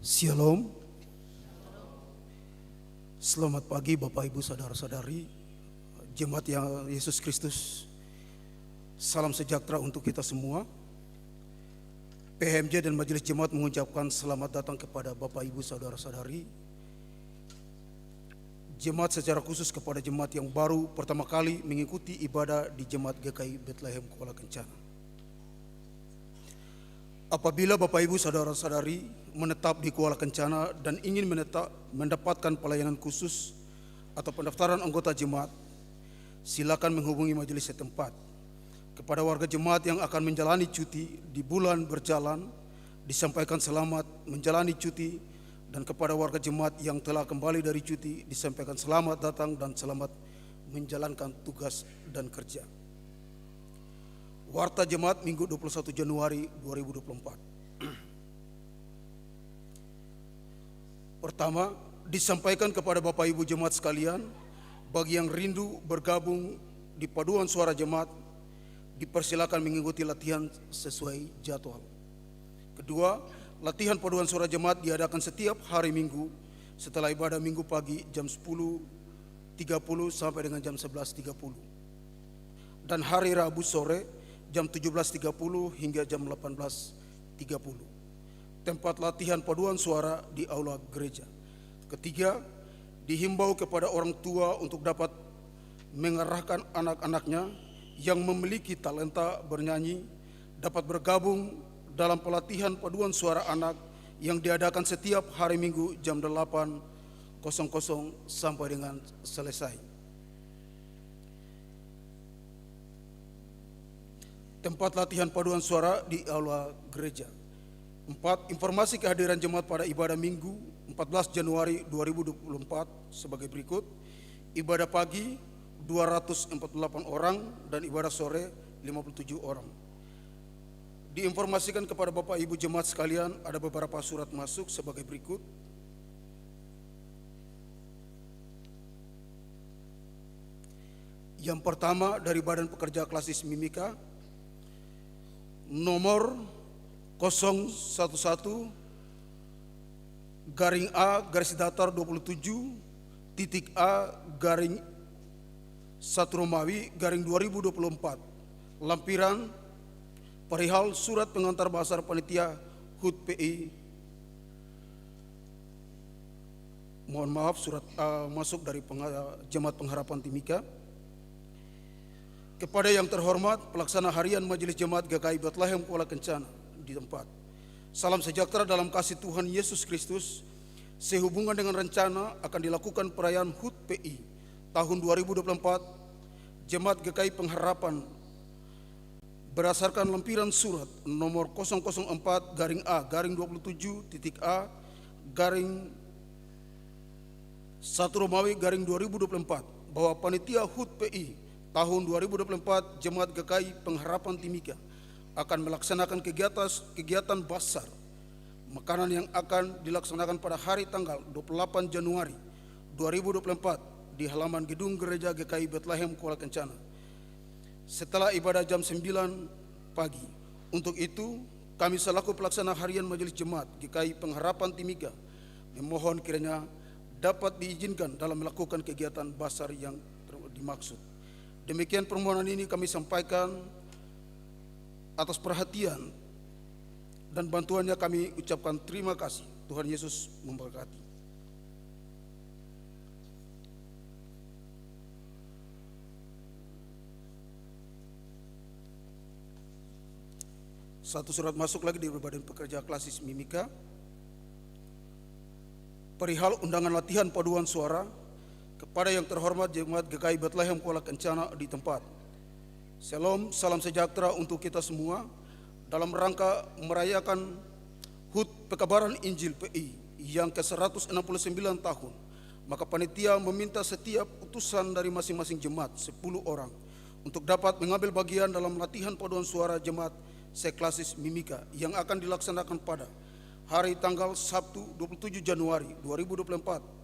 Shalom. Selamat pagi Bapak Ibu Saudara-saudari Jemaat yang Yesus Kristus. Salam sejahtera untuk kita semua. PHMJ dan Majelis Jemaat mengucapkan selamat datang kepada Bapak Ibu Saudara-saudari Jemaat, secara khusus kepada jemaat yang baru pertama kali mengikuti ibadah di Jemaat GKI Bethlehem Kuala Kencana. Apabila Bapak Ibu Saudara-saudari menetap di Kuala Kencana dan ingin mendapatkan pelayanan khusus atau pendaftaran anggota jemaat, silakan menghubungi majelis setempat. Kepada warga jemaat yang akan menjalani cuti di bulan berjalan, disampaikan selamat menjalani cuti, dan kepada warga jemaat yang telah kembali dari cuti, disampaikan selamat datang dan selamat menjalankan tugas dan kerja. Warta Jemaat Minggu 21 Januari 2024. Pertama, disampaikan kepada Bapak Ibu Jemaat sekalian, bagi yang rindu bergabung di paduan suara jemaat, dipersilakan mengikuti latihan sesuai jadwal. Kedua, latihan paduan suara jemaat diadakan setiap hari Minggu setelah ibadah Minggu pagi jam 10.30 sampai dengan jam 11.30, dan hari Rabu sore jam 17.30 hingga jam 18.30. Tempat latihan paduan suara di aula gereja. Ketiga, dihimbau kepada orang tua untuk dapat mengarahkan anak-anaknya yang memiliki talenta bernyanyi dapat bergabung dalam pelatihan paduan suara anak yang diadakan setiap hari Minggu jam 8.00 sampai dengan selesai. Tempat latihan paduan suara di aula gereja. 4. Informasi kehadiran jemaat pada ibadah Minggu 14 Januari 2024 sebagai berikut. Ibadah pagi 248 orang dan ibadah sore 57 orang. Diinformasikan kepada Bapak Ibu jemaat sekalian, ada beberapa surat masuk sebagai berikut. Yang pertama dari Badan Pekerja Klasis Mimika nomor 011-A-27.A-1 lampiran perihal surat pengantar bahasa panitia HUT PI. Mohon maaf, surat masuk dari Jemaat Pengharapan Timika. Kepada yang terhormat pelaksana harian Majelis Jemaat GKI Bethlehem Kuala Kencana di tempat. Salam sejahtera dalam kasih Tuhan Yesus Kristus. Sehubungan dengan rencana akan dilakukan perayaan HUT PI tahun 2024, Jemaat GKI Pengharapan berdasarkan lampiran surat nomor 004-A-27.A-1 Romawi-2024 bahwa panitia HUT PI tahun 2024 Jemaat GKI Pengharapan Timika akan melaksanakan kegiatan basar makanan yang akan dilaksanakan pada hari tanggal 28 Januari 2024 di halaman gedung Gereja GKI Bethlehem Kuala Kencana setelah ibadah jam 9 pagi. Untuk itu, kami selaku pelaksana harian Majelis Jemaat GKI Pengharapan Timika memohon kiranya dapat diizinkan dalam melakukan kegiatan basar yang dimaksud. Demikian permohonan ini kami sampaikan atas perhatian dan bantuannya kami ucapkan terima kasih. Tuhan Yesus memberkati. Satu surat masuk lagi dari Badan Pekerja Klasis Mimika. Perihal undangan latihan paduan suara kepada yang terhormat Jemaat GKI Bethlehem Kuala Kencana di tempat. Shalom, salam sejahtera untuk kita semua. Dalam rangka merayakan HUT Pekabaran Injil PI yang ke-169 tahun, maka panitia meminta setiap utusan dari masing-masing jemaat 10 orang untuk dapat mengambil bagian dalam latihan paduan suara jemaat seklasis Mimika yang akan dilaksanakan pada hari tanggal Sabtu 27 Januari 2024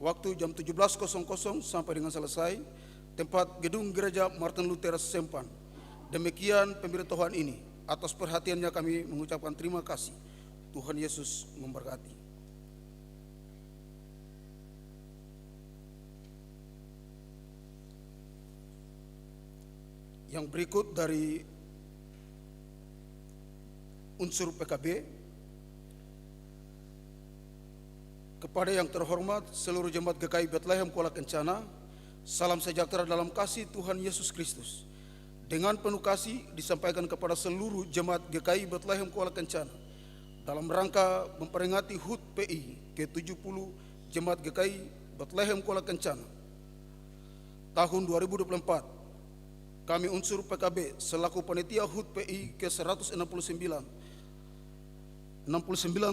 waktu jam 17.00 sampai dengan selesai, tempat gedung Gereja Martin Luther Sempan. Demikian pemberitahuan ini. Atas perhatiannya kami mengucapkan terima kasih. Tuhan Yesus memberkati. Yang berikut dari unsur PKB. Kepada yang terhormat seluruh jemaat GKI Bethlehem Kuala Kencana, salam sejahtera dalam kasih Tuhan Yesus Kristus. Dengan penuh kasih disampaikan kepada seluruh jemaat GKI Bethlehem Kuala Kencana dalam rangka memperingati HUT PI ke-70 Jemaat GKI Bethlehem Kuala Kencana tahun 2024. Kami unsur PKB selaku panitia HUT PI ke-169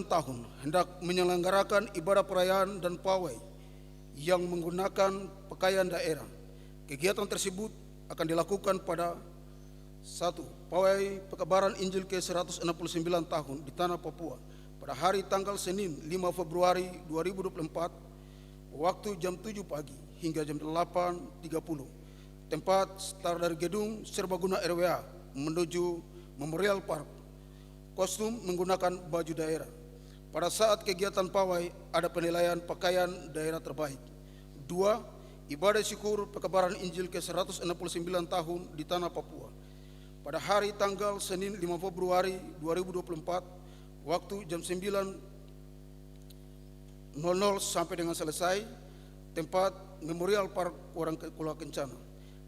tahun hendak menyelenggarakan ibadah perayaan dan pawai yang menggunakan pakaian daerah. Kegiatan tersebut akan dilakukan pada 1. Pawai Pekabaran Injil ke-169 tahun di Tanah Papua pada hari tanggal Senin 5 Februari 2024 waktu jam 7 pagi hingga jam 8.30. Tempat start dari gedung Serbaguna RWA menuju Memorial Park. Kostum menggunakan baju daerah. Pada saat kegiatan pawai ada penilaian pakaian daerah terbaik. 2. Ibadah syukur Pekabaran Injil ke-169 tahun di Tanah Papua pada hari tanggal Senin 5 Februari 2024 waktu jam 9.00 sampai dengan selesai, tempat Memorial Park Kuala Kencana.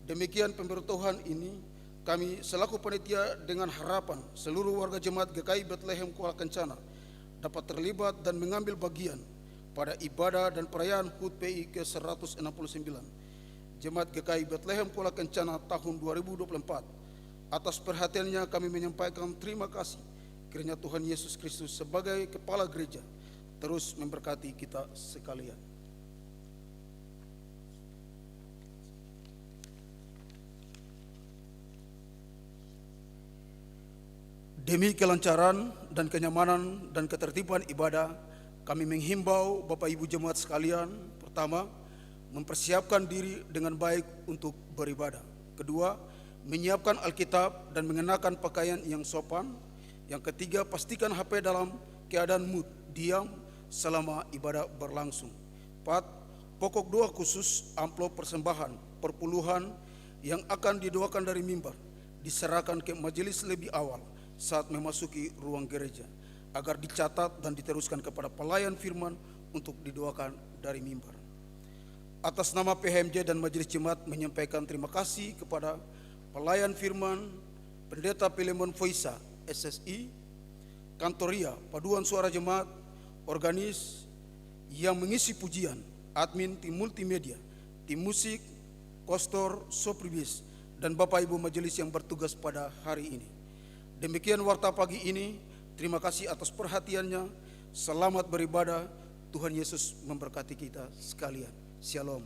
Demikian pemberitahuan ini. Kami selaku panitia dengan harapan seluruh warga jemaat GKI Bethlehem Kuala Kencana dapat terlibat dan mengambil bagian pada ibadah dan perayaan HUT PI ke-169 Jemaat GKI Bethlehem Kuala Kencana tahun 2024. Atas perhatiannya kami menyampaikan terima kasih. Kiranya Tuhan Yesus Kristus sebagai Kepala Gereja terus memberkati kita sekalian. Demi kelancaran dan kenyamanan dan ketertiban ibadah, kami menghimbau Bapak Ibu jemaat sekalian, pertama, mempersiapkan diri dengan baik untuk beribadah. Kedua, menyiapkan Alkitab dan mengenakan pakaian yang sopan. Yang ketiga, pastikan HP dalam keadaan mute, diam selama ibadah berlangsung. 4. Pokok doa khusus amplop persembahan perpuluhan yang akan didoakan dari mimbar diserahkan ke majelis lebih awal saat memasuki ruang gereja agar dicatat dan diteruskan kepada pelayan firman untuk didoakan dari mimbar. Atas nama PHMJ dan Majelis Jemaat menyampaikan terima kasih kepada pelayan firman Pendeta Pilemon Foisa SSI, Kantoria, Paduan Suara Jemaat, organis yang mengisi pujian, admin tim multimedia, tim musik, kostor, sopribis, dan Bapak Ibu majelis yang bertugas pada hari ini. Demikian warta pagi ini. Terima kasih atas perhatiannya. Selamat beribadah. Tuhan Yesus memberkati kita sekalian. Shalom.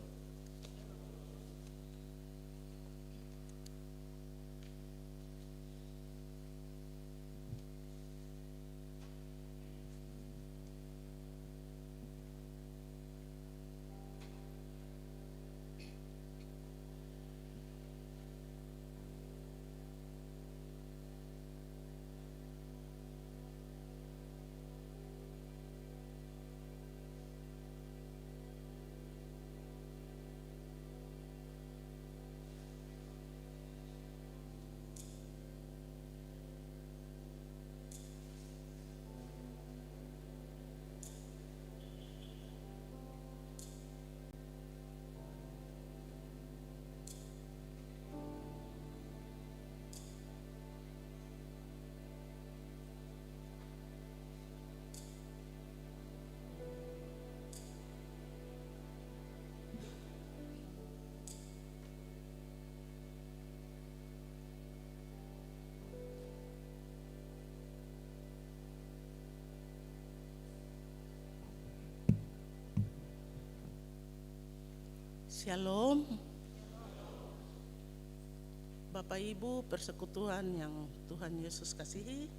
Shalom. Bapak Ibu persekutuan yang Tuhan Yesus kasihi,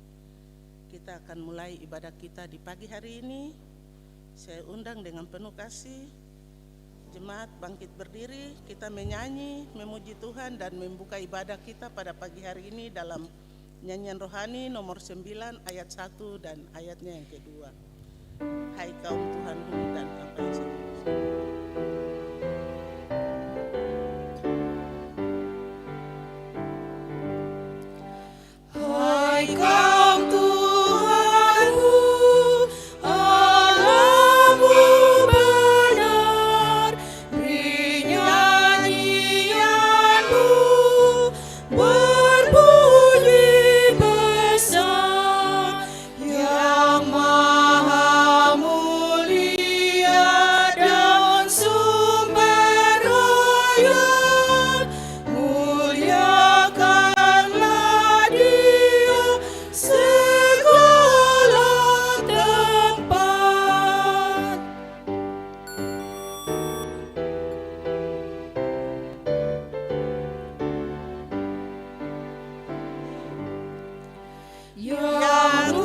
kita akan mulai ibadah kita di pagi hari ini. Saya undang dengan penuh kasih, jemaat bangkit berdiri, kita menyanyi, memuji Tuhan dan membuka ibadah kita pada pagi hari ini dalam nyanyian rohani nomor 9 ayat 1 dan ayatnya yang kedua. Hai kaum Tuhanmu dan apa yang saya Hai kaum Tuhanmu, Allahmu benar, beri nyanyianmu berbunyi besar, yang maha mulia dan sumber ayat, muliakanlah Dia segala tempat. Yang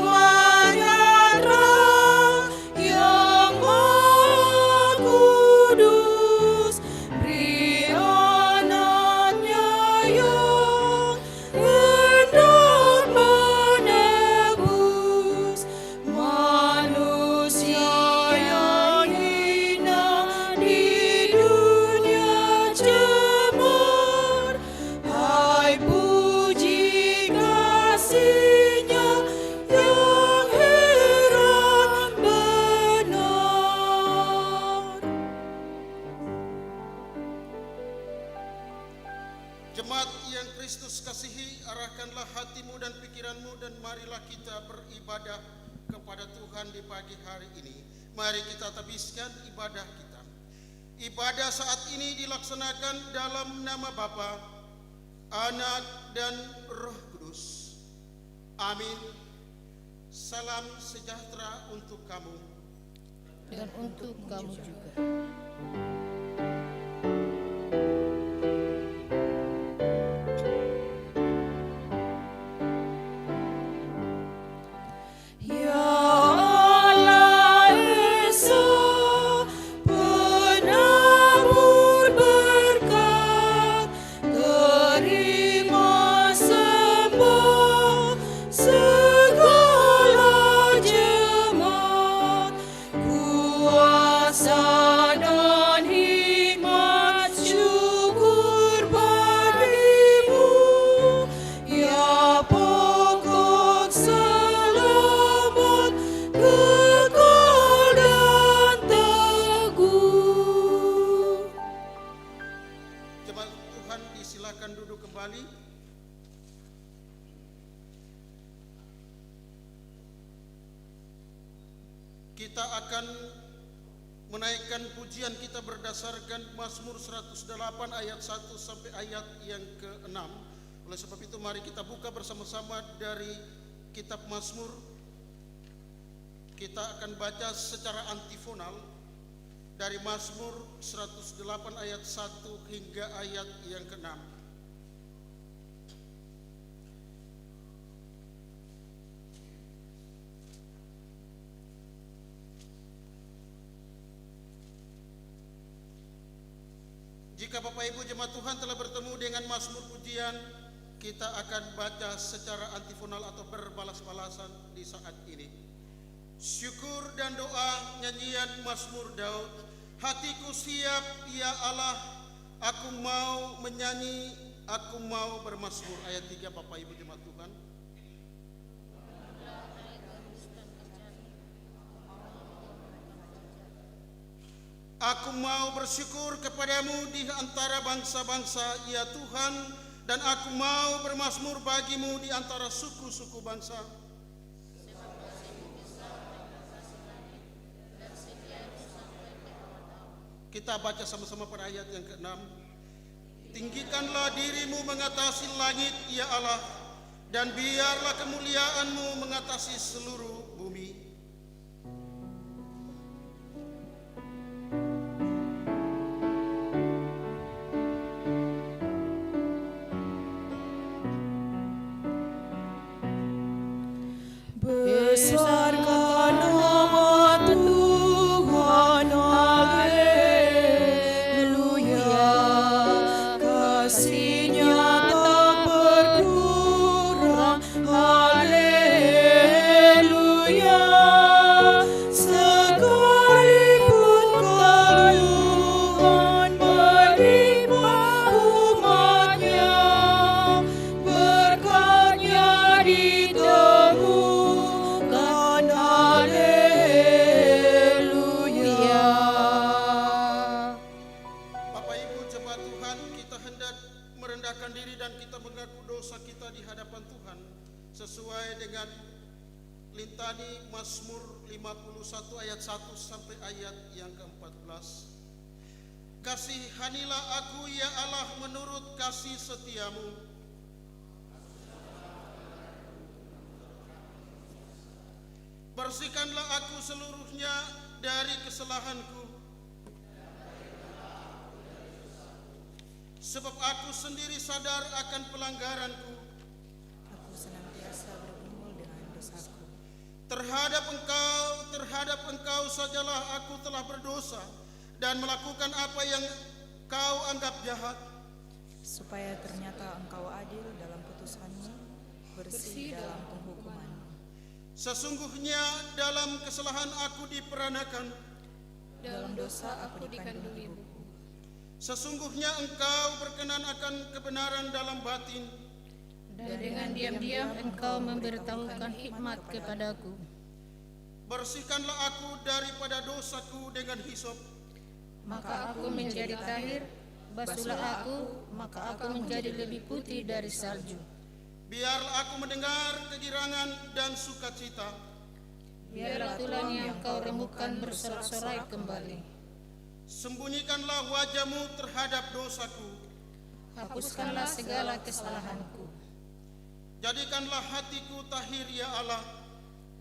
menyandra, yang maha kudus, beri anaknya yang hendak menebus manusia yang hina di dunia cemar. Hai puji kasih-Nya yang heran benar. Jemaat yang Kristus kasihi, arahkanlah hatimu dan pikiranmu dan marilah kita beribadah kepada Tuhan di pagi hari ini. Mari kita habiskan ibadah kita. Ibadah saat ini dilaksanakan dalam nama Bapa, Anak dan Roh Kudus. Amin. Salam sejahtera untuk kamu. Dan untuk kamu juga. Ya Allah Esa, penabur berkat, terima sembah segala jemaat, kuasa dan hikmat syukur bagi-Mu, ya pokok selamat kekal dan teguh. Jemaat Tuhan disilakan duduk kembali. Kita akan menaikkan pujian kita berdasarkan Mazmur 108 ayat 1 sampai ayat yang ke-6. Oleh sebab itu mari kita buka bersama-sama dari kitab Mazmur. Kita akan baca secara antifonal dari Mazmur 108 ayat 1 hingga ayat yang ke-6. Jika Bapak Ibu jemaat Tuhan telah bertemu dengan Mazmur pujian, kita akan baca secara antifonal atau berbalas-balasan di saat ini. Syukur dan doa nyanyian Mazmur Daud. Hatiku siap ya Allah, aku mau menyanyi, aku mau bermazmur. Ayat 3 Bapak Ibu jemaat Tuhan. Aku mau bersyukur kepadamu di antara bangsa-bangsa, ya Tuhan, dan aku mau bermazmur bagimu di antara suku-suku bangsa. Kita baca sama-sama pada ayat yang ke-6. Tinggikanlah dirimu mengatasi langit, ya Allah, dan biarlah kemuliaanmu mengatasi seluruh bumi. Tuhan, kita hendak merendahkan diri dan kita mengaku dosa kita di hadapan Tuhan sesuai dengan Lintani Mazmur 51 ayat 1 sampai ayat yang ke-14. Kasihanilah aku ya Allah menurut kasih setiamu. Bersihkanlah aku seluruhnya dari kesalahanku, sebab aku sendiri sadar akan pelanggaranku. Aku senantiasa bergumul dengan dosaku. Terhadap engkau sajalah aku telah berdosa dan melakukan apa yang kau anggap jahat. Supaya ternyata engkau adil dalam putusanmu, bersih dalam penghukumanmu. Sesungguhnya dalam kesalahan aku diperanakan, Dalam dosa aku dikandung ibuku. sesungguhnya engkau berkenan akan kebenaran dalam batin. Dan dengan diam-diam engkau memberitahukan hikmat kepadaku. Bersihkanlah aku daripada dosaku dengan hisop, Maka aku menjadi tahir, basuhlah aku, maka aku menjadi lebih putih dari salju. biarlah aku mendengar kegirangan dan sukacita. Biarlah tulang yang kau remukkan bersorak-sorai kembali. Sembunyikanlah wajahmu terhadap dosaku, Hapuskanlah segala kesalahanku, jadikanlah hatiku tahir ya Allah.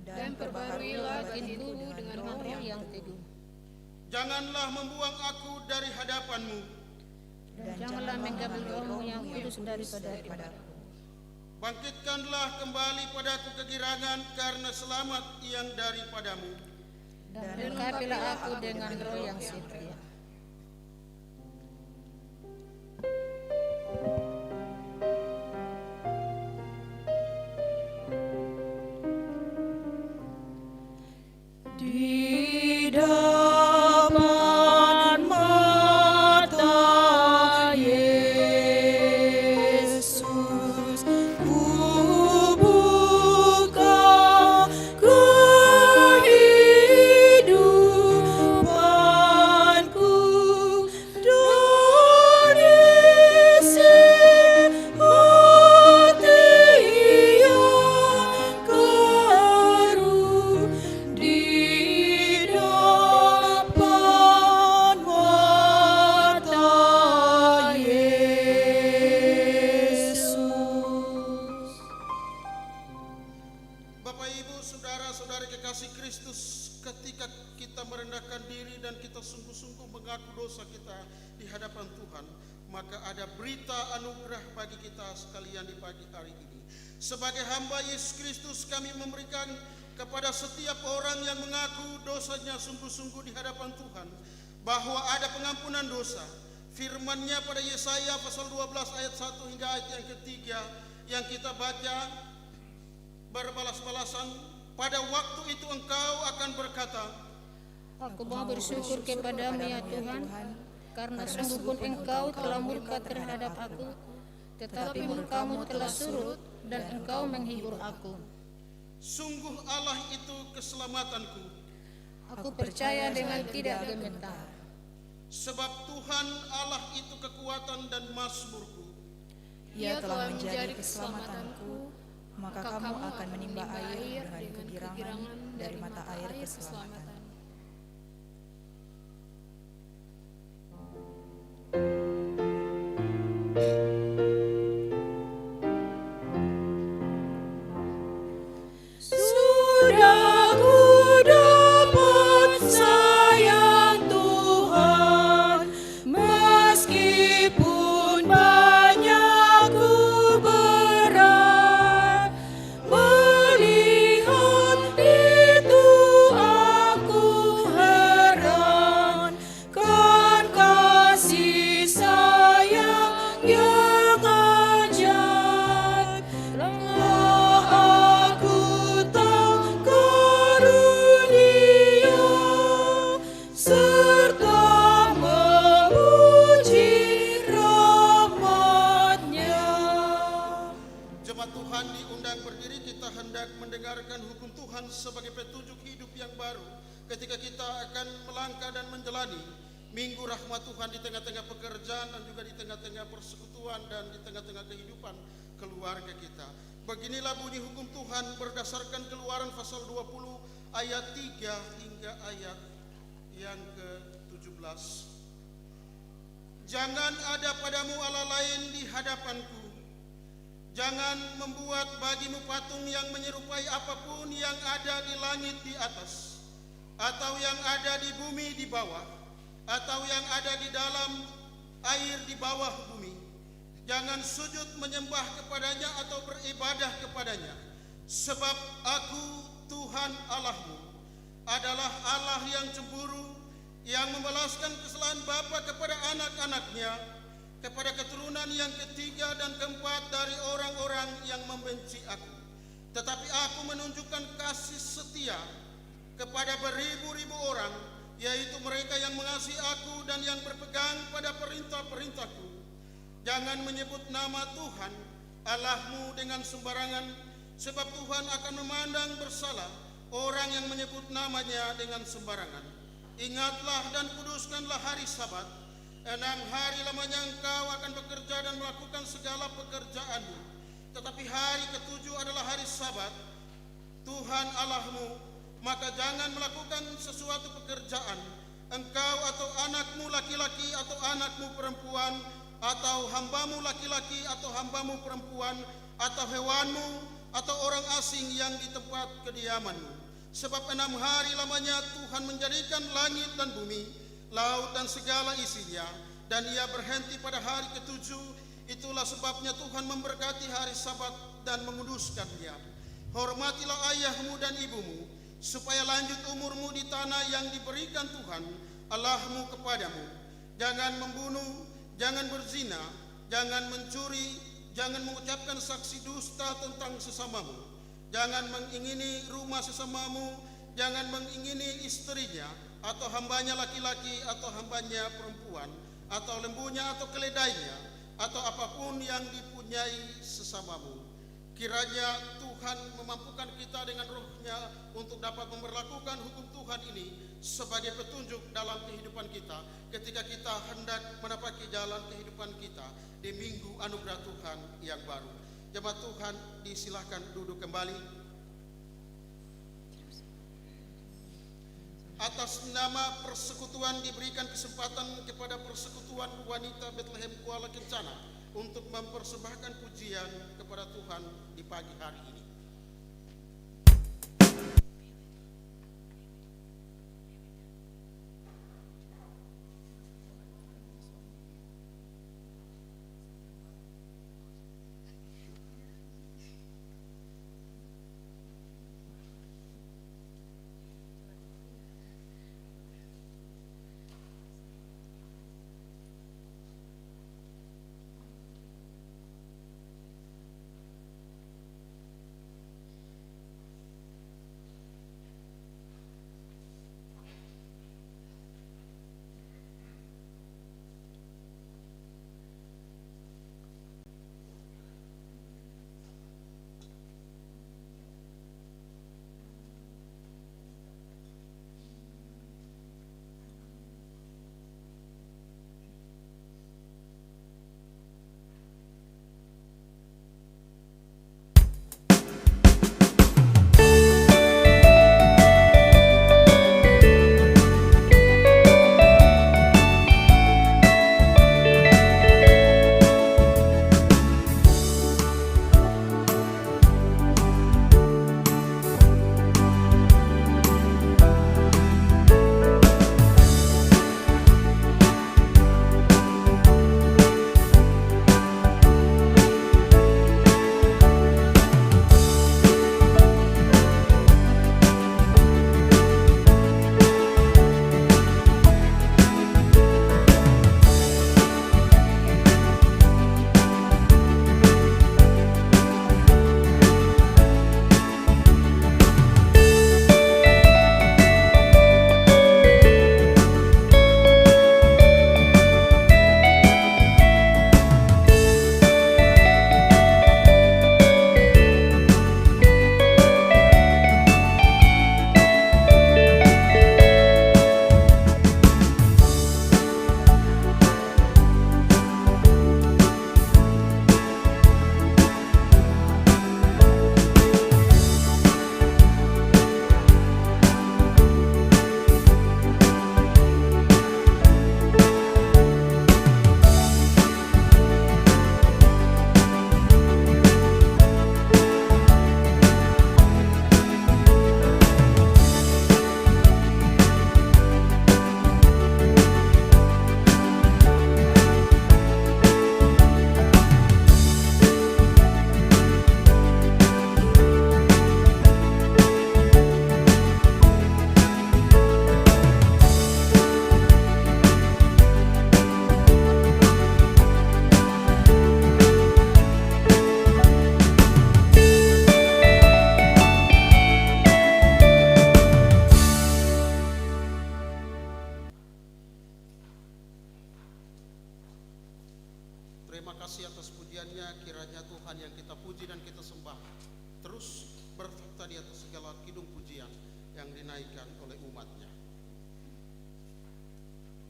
dan perbaharuilah batinku dengan roh yang teguh. Janganlah membuang aku dari hadapanmu, Dan janganlah mengambil rohmu yang kudus daripadaku. bangkitkanlah kembali padaku kegirangan karena selamat yang daripadamu. Dan lengkapilah aku dengan roh yang setia. Di depan mata Yesus, ku buka kehidupanku dan isi hati yang keruh. Di depan mata Yesus. Bapak Ibu, saudara-saudari kekasih Kristus, ketika kita merendahkan diri dan kita sungguh-sungguh mengaku dosa kita di hadapan Tuhan, maka ada berita anugerah bagi kita sekalian di pagi hari ini. Sebagai hamba Yesus Kristus, kami memberikan kepada setiap orang yang mengaku dosanya sungguh-sungguh di hadapan Tuhan, bahwa ada pengampunan dosa. Firman-Nya pada Yesaya pasal 12 ayat 1 hingga ayat yang ketiga yang kita baca berbalas-balasan, pada waktu itu engkau akan berkata, Aku mau bersyukur kepadamu ya Tuhan, karena sungguh pun engkau telah murka terhadap aku, tetapi murkamu telah surut dan engkau menghibur aku. sungguh Allah itu keselamatanku, Aku percaya dengan tidak gemetar. sebab Tuhan Allah itu kekuatan dan mazmurku. Ia telah menjadi keselamatanku, maka kamu akan menimba air dengan kegirangan dari mata air keselamatan. Sudah ku dapat sayang Tuhan, meskipun banyak ku berat. Melihat itu aku heran, kan kasih sayang yang ajaib. Telah aku tak karunia, serta memuji rahmat-Nya. Jemaat Tuhan diundang berdiri, kita hendak mendengarkan hukum Tuhan sebagai petunjuk hidup yang baru ketika kita akan melangkah dan menjalani minggu rahmat Tuhan di tengah-tengah pekerjaan dan juga di tengah-tengah persekutuan dan di tengah-tengah kehidupan keluarga kita. Beginilah bunyi hukum Tuhan berdasarkan Keluaran pasal 20 ayat 3 hingga ayat yang ke-17. Jangan ada padamu Allah lain di hadapanku. Jangan membuat bagimu patung yang menyerupai apapun yang ada di langit di atas, atau yang ada di bumi di bawah, atau yang ada di dalam air di bawah bumi. Jangan sujud menyembah kepadanya atau beribadah kepadanya. Sebab aku, Tuhan Allahmu, adalah Allah yang cemburu, yang membalaskan kesalahan bapa kepada anak-anaknya, kepada keturunan yang ketiga dan keempat dari orang-orang yang membenci aku. Tetapi aku menunjukkan kasih setia kepada beribu-ribu orang, yaitu mereka yang mengasihi aku dan yang berpegang pada perintah-perintahku. Jangan menyebut nama Tuhan Allahmu dengan sembarangan, sebab Tuhan akan memandang bersalah orang yang menyebut namanya dengan sembarangan. Ingatlah dan kuduskanlah hari Sabat. 6 hari lamanya engkau akan bekerja dan melakukan segala pekerjaanmu. Tetapi hari ke-7 adalah hari Sabat Tuhan Allahmu. Maka jangan melakukan sesuatu pekerjaan, engkau atau anakmu laki-laki atau anakmu perempuan, atau hambamu laki-laki atau hambamu perempuan, atau hewanmu, atau orang asing yang di tempat kediamanmu. Sebab 6 hari lamanya Tuhan menjadikan langit dan bumi, laut dan segala isinya, dan ia berhenti pada hari ke-7. Itulah sebabnya Tuhan memberkati hari Sabat dan menguduskannya. Hormatilah ayahmu dan ibumu, supaya lanjut umurmu di tanah yang diberikan Tuhan Allahmu kepadamu. Jangan membunuh, jangan berzina, jangan mencuri, jangan mengucapkan saksi dusta tentang sesamamu, jangan mengingini rumah sesamamu, jangan mengingini istrinya, atau hambanya laki-laki, atau hambanya perempuan, atau lembunya, atau keledainya, atau apapun yang dipunyai sesamamu. Kiranya Tuhan memampukan kita dengan roh-Nya untuk dapat memperlakukan hukum Tuhan ini sebagai petunjuk dalam kehidupan kita ketika kita hendak menapaki jalan kehidupan kita di minggu anugerah Tuhan yang baru. Jemaat Tuhan, disilahkan duduk kembali. Atas nama persekutuan diberikan kesempatan kepada persekutuan wanita Bethlehem Kuala Kencana untuk mempersembahkan pujian kepada Tuhan di pagi hari ini. Terima kasih atas pujiannya, kiranya Tuhan yang kita puji dan kita sembah terus bertakhta di atas segala kidung pujian yang dinaikkan oleh umatnya.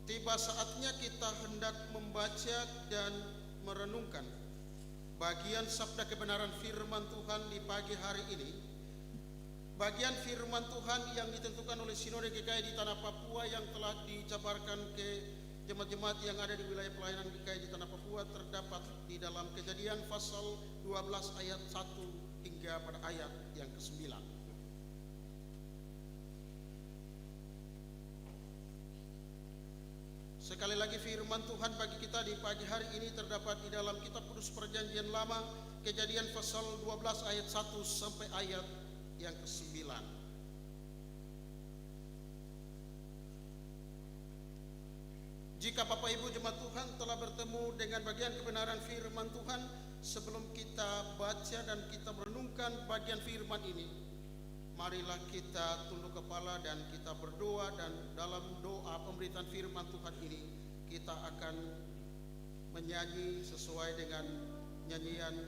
Tiba saatnya kita hendak membaca dan merenungkan bagian sabda kebenaran firman Tuhan di pagi hari ini. Bagian firman Tuhan yang ditentukan oleh Sinode GKI di Tanah Papua yang telah dijabarkan ke jemaat-jemaat yang ada di wilayah pelayanan GKI di Tanah Papua terdapat di dalam Kejadian pasal 12 ayat 1 hingga pada ayat yang ke-9. Sekali lagi firman Tuhan bagi kita di pagi hari ini terdapat di dalam kitab Kudus Perjanjian Lama, Kejadian pasal 12 ayat 1 sampai ayat yang ke-9. Jika Bapak Ibu jemaat Tuhan telah bertemu dengan bagian kebenaran firman Tuhan, sebelum kita baca dan kita merenungkan bagian firman ini, marilah kita tunduk kepala dan kita berdoa, dan dalam doa pemberitaan firman Tuhan ini kita akan menyanyi sesuai dengan nyanyian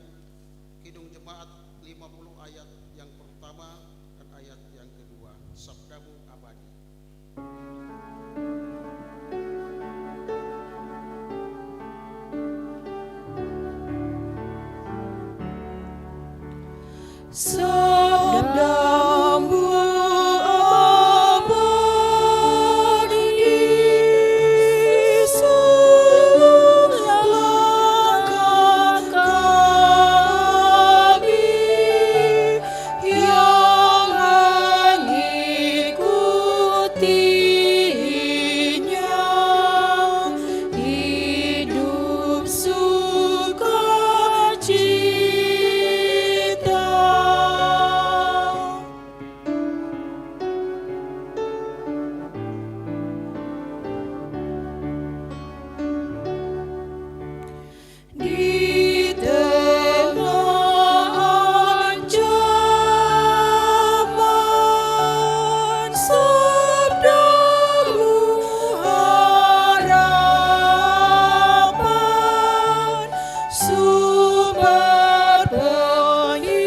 Kidung Jemaat 50 ayat yang pertama dan ayat yang kedua, Sabdamu Abadi. Sabdamu abadi di segala langkah kami yang mengikutinya, hidup sukacita. Di tengah ancaman, sabdamu harapan, sumber penghiburan,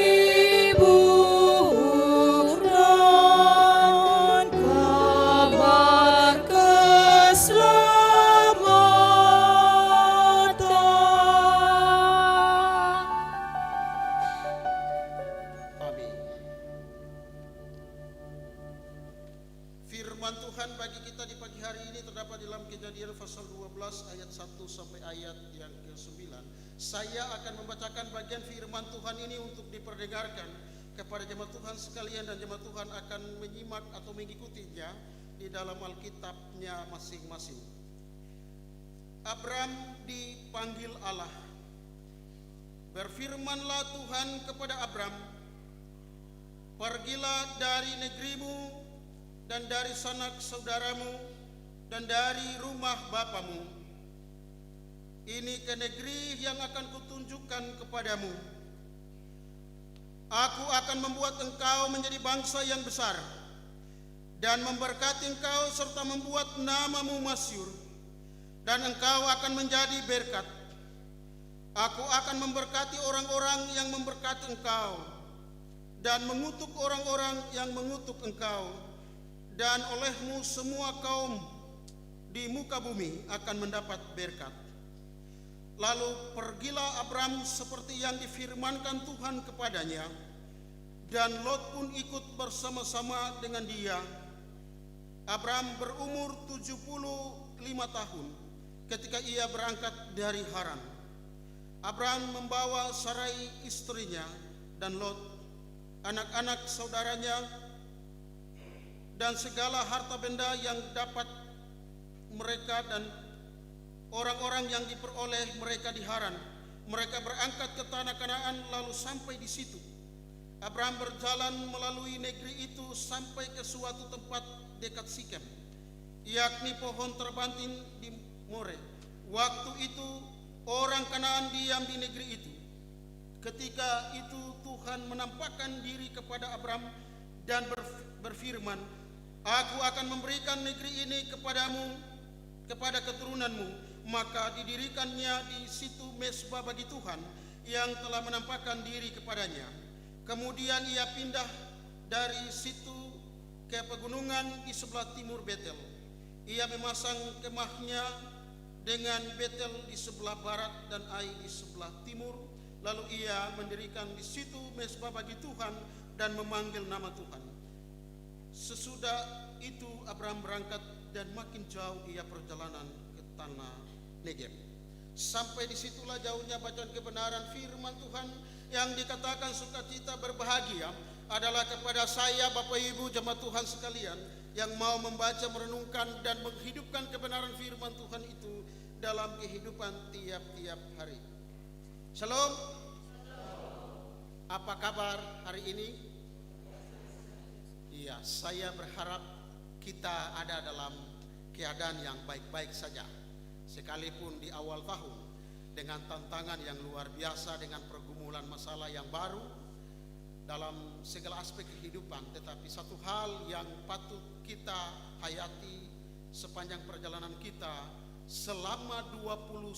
kabar keselamatan. Amin. Firman Tuhan bagi kita di pagi hari ini terdapat dalam Kejadian pasal 12 ayat 1 sampai ayat yang ke-9. Saya akan membacakan bagian firman Tuhan ini untuk diperdengarkan kepada jemaat Tuhan sekalian, dan jemaat Tuhan akan menyimak atau mengikutinya di dalam Alkitabnya masing-masing. Abram dipanggil Allah. Berfirmanlah Tuhan kepada Abram, "Pergilah dari negerimu dan dari sanak saudaramu dan dari rumah bapamu. Ini ke negeri yang akan kutunjukkan kepadamu. Aku akan membuat engkau menjadi bangsa yang besar dan memberkati engkau serta membuat namamu masyhur, dan engkau akan menjadi berkat. Aku akan memberkati orang-orang yang memberkati engkau dan mengutuk orang-orang yang mengutuk engkau, dan olehmu semua kaum di muka bumi akan mendapat berkat." Lalu pergilah Abram seperti yang difirmankan Tuhan kepadanya, dan Lot pun ikut bersama-sama dengan dia. Abram berumur 75 tahun ketika ia berangkat dari Haran. Abram membawa Sarai istrinya dan Lot, anak-anak saudaranya, dan segala harta benda yang dapat mereka dan orang-orang yang diperoleh mereka di Haran. Mereka berangkat ke tanah Kanaan lalu sampai di situ. Abram berjalan melalui negeri itu sampai ke suatu tempat dekat Sikem, yakni pohon terbantin di More. Waktu itu orang Kanaan diam di negeri itu. Ketika itu Tuhan menampakkan diri kepada Abram dan berfirman, "Aku akan memberikan negeri ini kepadamu, kepada keturunanmu. maka didirikannya di situ mezbah bagi Tuhan yang telah menampakkan diri kepadanya. Kemudian ia pindah dari situ ke pegunungan di sebelah timur Betel. Ia memasang kemahnya dengan Betel di sebelah barat dan Ai di sebelah timur. Lalu ia mendirikan di situ mezbah bagi Tuhan dan memanggil nama Tuhan. Sesudah itu Abraham berangkat dan makin jauh ia perjalanan ke tanah Negeb. Sampai disitulah jauhnya bacaan kebenaran firman Tuhan yang dikatakan sukacita berbahagia adalah kepada saya, Bapak Ibu jemaat Tuhan sekalian, yang mau membaca, merenungkan dan menghidupkan kebenaran firman Tuhan itu dalam kehidupan tiap-tiap hari. Shalom. Apa kabar hari ini? Iya, saya berharap kita ada dalam keadaan yang baik-baik saja. Sekalipun di awal tahun dengan tantangan yang luar biasa, dengan pergumulan masalah yang baru dalam segala aspek kehidupan, tetapi satu hal yang patut kita hayati sepanjang perjalanan kita selama 21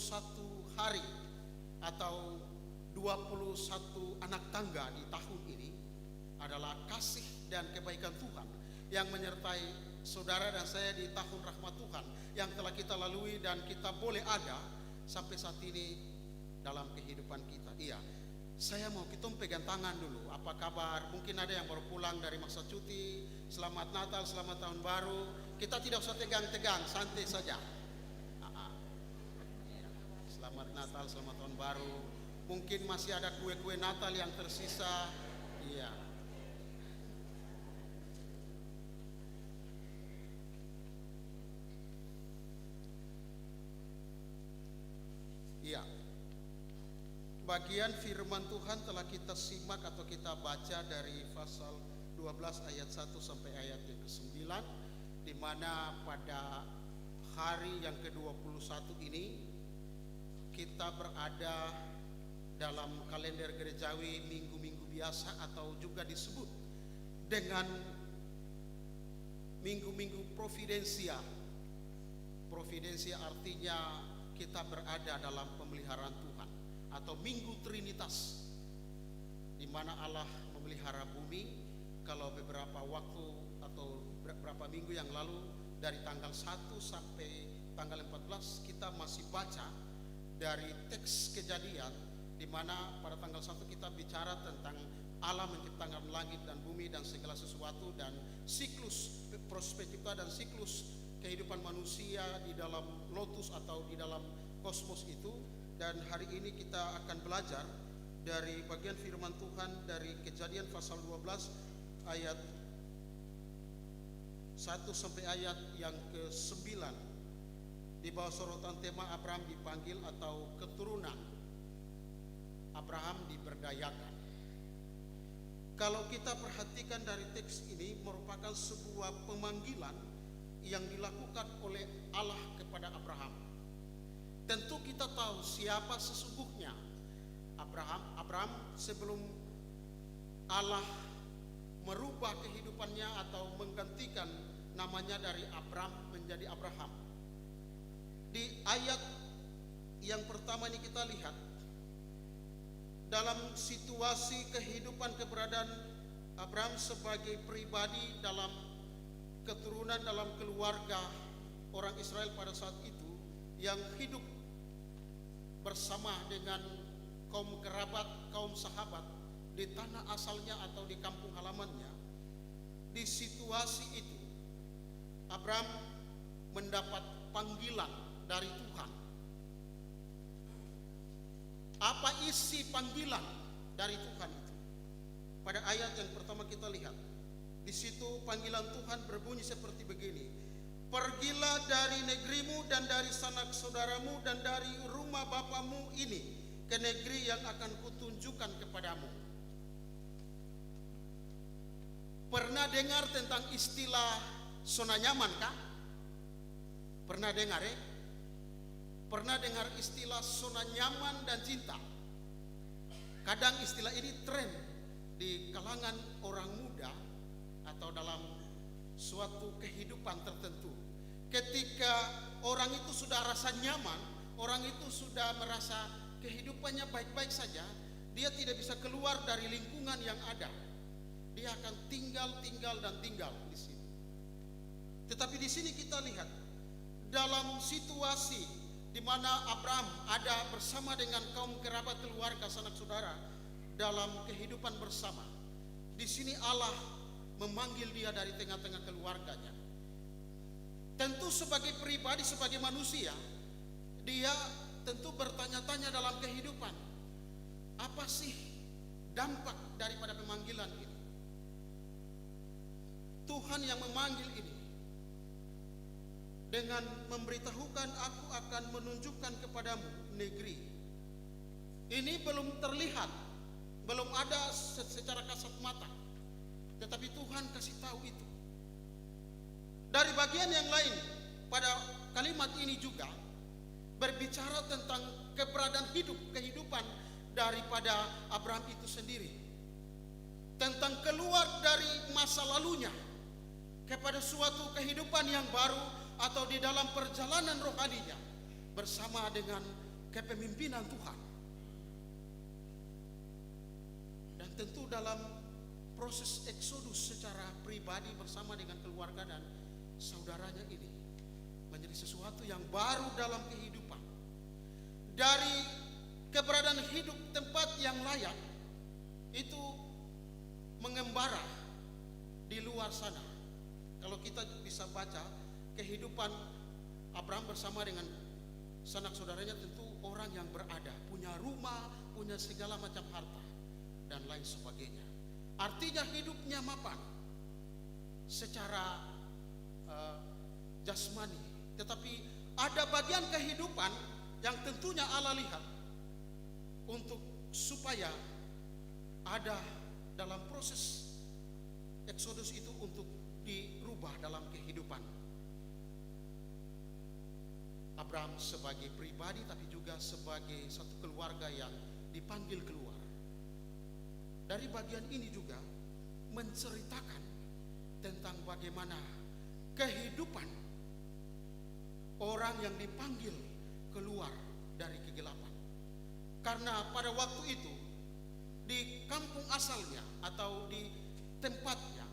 hari atau 21 anak tangga di tahun ini adalah kasih dan kebaikan Tuhan yang menyertai saudara dan saya di tahun rahmat Tuhan yang telah kita lalui dan kita boleh ada sampai saat ini dalam kehidupan kita. Iya, saya mau kita pegang tangan dulu. Apa kabar? Mungkin ada yang baru pulang dari masa cuti. Selamat Natal, selamat tahun baru. Kita tidak usah tegang-tegang, santai saja. Selamat Natal, selamat tahun baru. Mungkin masih ada kue-kue Natal yang tersisa. Iya. Iya. Bagian firman Tuhan telah kita simak atau kita baca dari pasal 12 ayat 1 sampai ayat yang ke-9, di mana pada hari yang ke-21 ini kita berada dalam kalender gerejawi minggu-minggu biasa atau juga disebut dengan minggu-minggu providensia. Providensia artinya kita berada dalam pemeliharaan Tuhan, atau minggu Trinitas, di mana Allah memelihara bumi. Kalau beberapa waktu atau beberapa minggu yang lalu dari tanggal 1 sampai tanggal 14 kita masih baca dari teks Kejadian, di mana pada tanggal 1 kita bicara tentang Allah menciptakan langit dan bumi dan segala sesuatu, dan siklus prospektif dan siklus kehidupan manusia di dalam lotus atau di dalam kosmos itu. Dan hari ini kita akan belajar dari bagian firman Tuhan dari Kejadian pasal 12 ayat 1 sampai ayat yang ke-9, di bawah sorotan tema Abraham dipanggil atau keturunan Abraham diberdayakan. Kalau kita perhatikan dari teks ini, merupakan sebuah pemanggilan yang dilakukan oleh Allah kepada Abraham. Tentu kita tahu siapa sesungguhnya Abraham sebelum Allah merubah kehidupannya atau menggantikan namanya dari Abram menjadi Abraham. Di ayat yang pertama ini kita lihat dalam situasi kehidupan keberadaan Abraham sebagai pribadi dalam keturunan, dalam keluarga orang Israel pada saat itu, yang hidup bersama dengan kaum kerabat, kaum sahabat di tanah asalnya atau di kampung halamannya. Di situasi itu Abraham mendapat panggilan dari Tuhan. Apa isi panggilan dari Tuhan itu? Pada ayat yang pertama kita lihat, di situ panggilan Tuhan berbunyi seperti begini: pergilah dari negerimu dan dari sanak saudaramu dan dari rumah bapamu ini ke negeri yang akan kutunjukkan kepadamu. Pernah dengar tentang istilah zona nyaman kah? Pernah dengar ya? Pernah dengar istilah zona nyaman dan cinta? Kadang istilah ini tren di kalangan orang muda atau dalam suatu kehidupan tertentu. Ketika orang itu sudah rasa nyaman, orang itu sudah merasa kehidupannya baik-baik saja, dia tidak bisa keluar dari lingkungan yang ada. Dia akan tinggal di sini. Tetapi di sini kita lihat dalam situasi di mana Abraham ada bersama dengan kaum kerabat, keluarga, sanak saudara dalam kehidupan bersama. Di sini Allah memanggil dia dari tengah-tengah keluarganya. Tentu sebagai pribadi, sebagai manusia, dia tentu bertanya-tanya dalam kehidupan, apa sih dampak daripada pemanggilan ini? Tuhan yang memanggil ini dengan memberitahukan, aku akan menunjukkan kepadamu negeri. Ini belum terlihat, belum ada secara kasat mata, tetapi Tuhan kasih tahu itu. Dari bagian yang lain, pada kalimat ini juga berbicara tentang keberadaan kehidupan daripada Abraham itu sendiri, tentang keluar dari masa lalunya kepada suatu kehidupan yang baru, atau di dalam perjalanan rohaninya bersama dengan kepemimpinan Tuhan. Dan tentu dalam proses eksodus secara pribadi bersama dengan keluarga dan saudaranya ini menjadi sesuatu yang baru dalam kehidupan. Dari keberadaan hidup tempat yang layak itu mengembara di luar sana. Kalau kita bisa baca kehidupan Abraham bersama dengan sanak saudaranya, tentu orang yang berada, punya rumah, punya segala macam harta dan lain sebagainya. Artinya hidupnya mapan secara jasmani, tetapi ada bagian kehidupan yang tentunya Allah lihat untuk supaya ada dalam proses eksodus itu untuk dirubah dalam kehidupan Abraham sebagai pribadi, tapi juga sebagai satu keluarga yang dipanggil keluar. Dari bagian ini juga menceritakan tentang bagaimana kehidupan orang yang dipanggil keluar dari kegelapan. Karena pada waktu itu di kampung asalnya atau di tempatnya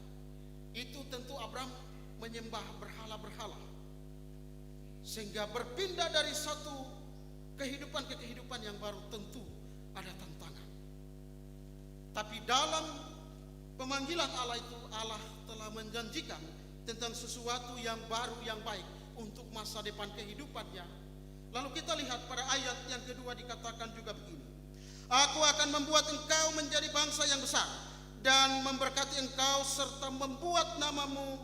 itu tentu Abraham menyembah berhala-berhala, sehingga berpindah dari satu kehidupan ke kehidupan yang baru tentu ada tantangan. Tapi dalam pemanggilan Allah itu, Allah telah menjanjikan tentang sesuatu yang baru, yang baik untuk masa depan kehidupannya. Lalu kita lihat pada ayat yang kedua dikatakan juga begini, aku akan membuat engkau menjadi bangsa yang besar dan memberkati engkau serta membuat namamu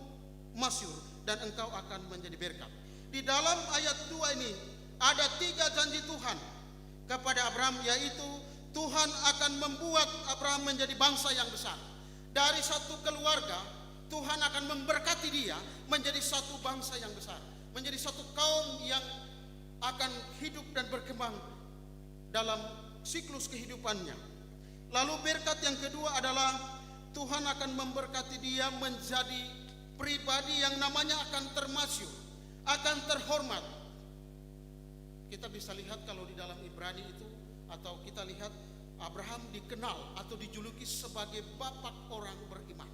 masyhur dan engkau akan menjadi berkat. Di dalam ayat 2 ini ada 3 janji Tuhan kepada Abraham, yaitu Tuhan akan membuat Abraham menjadi bangsa yang besar. Dari satu keluarga, Tuhan akan memberkati dia menjadi satu bangsa yang besar, menjadi satu kaum yang akan hidup dan berkembang dalam siklus kehidupannya. Lalu berkat yang kedua adalah Tuhan akan memberkati dia menjadi pribadi yang namanya akan termasyhur, akan terhormat. Kita bisa lihat kalau di dalam Ibrani itu, atau kita lihat Abraham dikenal atau dijuluki sebagai bapak orang beriman.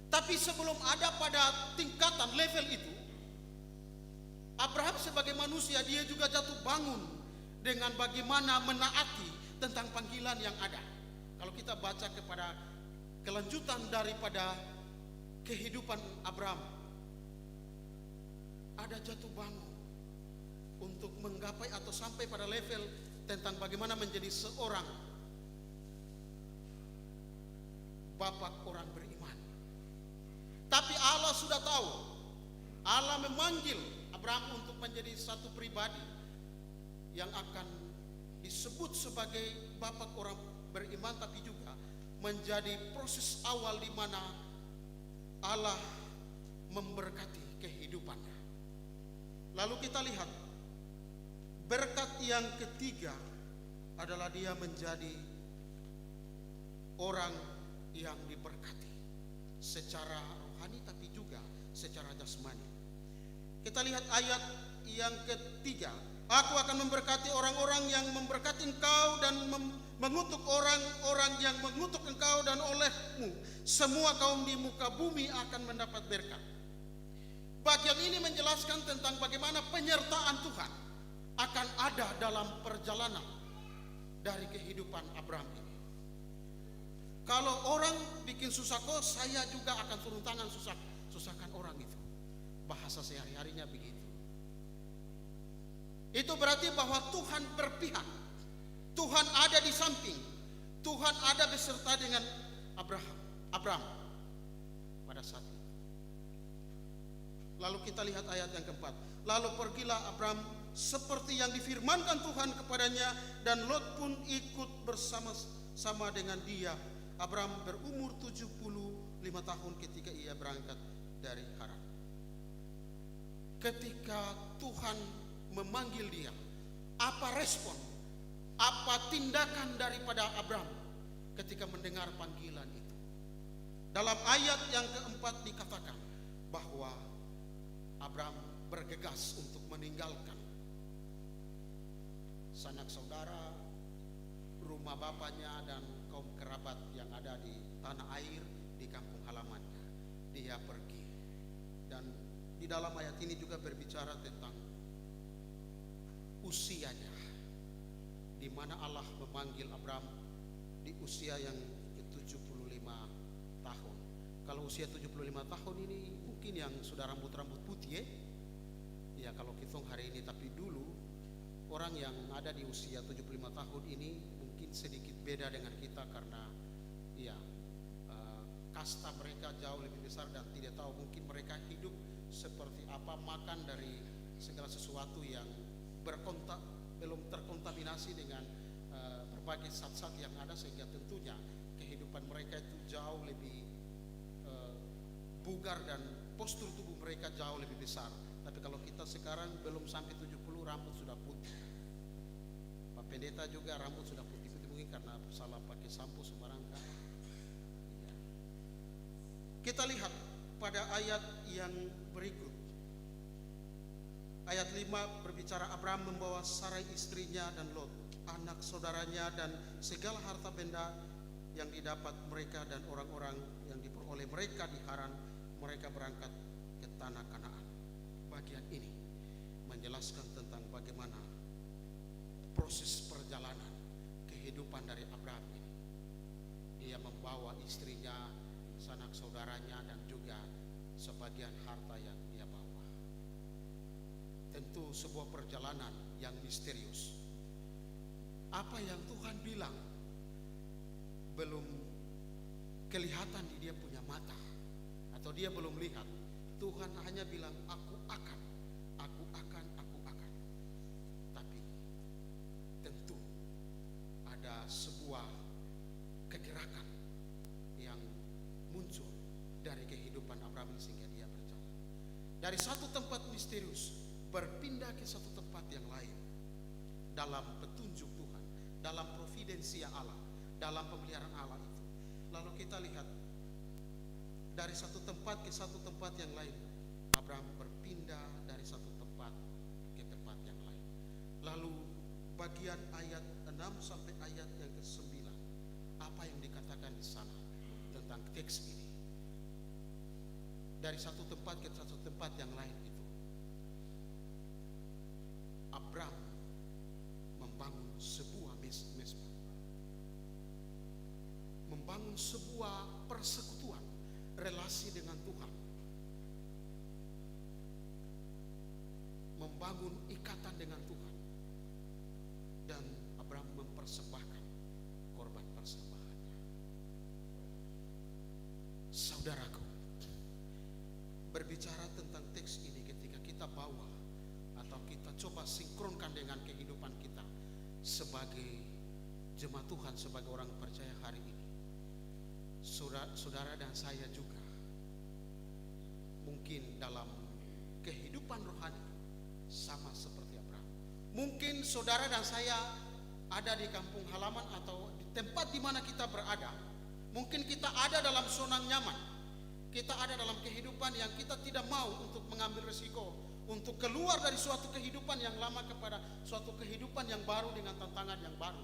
Tapi sebelum ada pada tingkatan level itu, Abraham sebagai manusia dia juga jatuh bangun dengan bagaimana menaati tentang panggilan yang ada. Kalau kita baca kepada kelanjutan daripada kehidupan Abraham, ada jatuh bangun untuk menggapai atau sampai pada level tentang bagaimana menjadi seorang bapak orang beriman. Tapi Allah sudah tahu, Allah memanggil Abraham untuk menjadi satu pribadi yang akan disebut sebagai bapak orang beriman, tapi juga menjadi proses awal di mana Allah memberkati kehidupannya. Lalu kita lihat berkat yang ketiga adalah dia menjadi orang yang diberkati secara rohani tapi juga secara jasmani. Kita lihat ayat yang ketiga, aku akan memberkati orang-orang yang memberkati engkau dan mengutuk orang-orang yang mengutuk engkau, dan olehmu semua kaum di muka bumi akan mendapat berkat. Bagian ini menjelaskan tentang bagaimana penyertaan Tuhan akan ada dalam perjalanan dari kehidupan Abraham ini. Kalau orang bikin susah kok, saya juga akan turun tangan susahkan orang itu. Bahasa sehari-harinya begitu. Itu berarti bahwa Tuhan berpihak. Tuhan ada di samping. Tuhan ada beserta dengan Abraham pada saat itu. Lalu kita lihat ayat yang keempat. Lalu pergilah Abraham seperti yang difirmankan Tuhan kepadanya, dan Lot pun ikut bersama-sama dengan dia. Abraham berumur 75 tahun ketika ia berangkat dari Haran. Ketika Tuhan memanggil dia, apa respon, apa tindakan daripada Abraham ketika mendengar panggilan itu? Dalam ayat yang keempat dikatakan bahwa Abraham bergegas untuk meninggalkan sanak saudara, rumah bapaknya, dan kaum kerabat yang ada di tanah air, di kampung halamannya. Dia pergi. Dan di dalam ayat ini juga berbicara tentang usianya, di mana Allah memanggil Abraham di usia yang ke-75 tahun. Kalau usia 75 tahun ini mungkin yang sudah rambut-rambut putih ya kalau hitung hari ini, tapi dulu orang yang ada di usia 75 tahun ini mungkin sedikit beda dengan kita, karena kasta mereka jauh lebih besar dan tidak tahu mungkin mereka hidup seperti apa, makan dari segala sesuatu yang belum terkontaminasi dengan berbagai zat-zat yang ada, sehingga tentunya kehidupan mereka itu jauh lebih bugar dan postur tubuh mereka jauh lebih besar. Tapi kalau kita sekarang belum sampai 70 rambut sudah putih. Pak Pendeta juga rambut sudah putih-putih, mungkin karena salah pakai sampo sembarang kan. Kita lihat pada ayat yang berikut. Ayat 5 berbicara Abraham membawa Sarai istrinya dan Lot, anak saudaranya, dan segala harta benda yang didapat mereka dan orang-orang yang diperoleh mereka di Haran. Mereka berangkat ke tanah Kanaan. Bagian ini menjelaskan tentang bagaimana proses perjalanan kehidupan dari Abraham ini. Dia membawa istrinya, sanak saudaranya, dan juga sebagian harta yang dia bawa. Tentu sebuah perjalanan yang misterius. Apa yang Tuhan bilang belum kelihatan di dia punya mata, atau dia belum lihat. Tuhan hanya bilang aku akan. Tapi tentu ada sebuah kegerakan yang muncul dari kehidupan Abraham sehingga dia berjalan dari satu tempat misterius berpindah ke satu tempat yang lain, dalam petunjuk Tuhan, dalam providensia Allah, dalam pemeliharaan Allah itu. Lalu kita lihat dari satu tempat ke satu tempat yang lain, Abraham berpindah dari satu tempat ke tempat yang lain. Lalu bagian ayat 6 sampai ayat yang ke-9, apa yang dikatakan di sana tentang teks ini? Dari satu tempat ke satu tempat yang lain itu, Abraham membangun sebuah mesbah, membangun sebuah persekutuan, relasi dengan Tuhan, membangun ikatan dengan Tuhan, dan Abraham mempersembahkan korban persembahannya. Saudaraku, berbicara tentang teks ini, ketika kita bawa atau kita coba sinkronkan dengan kehidupan kita sebagai jemaat Tuhan, sebagai orang percaya hari ini, saudara dan saya juga mungkin dalam kehidupan rohani sama seperti Abraham. Mungkin saudara dan saya ada di kampung halaman atau di tempat di mana kita berada. Mungkin kita ada dalam zona nyaman. Kita ada dalam kehidupan yang kita tidak mau untuk mengambil resiko untuk keluar dari suatu kehidupan yang lama kepada suatu kehidupan yang baru dengan tantangan yang baru.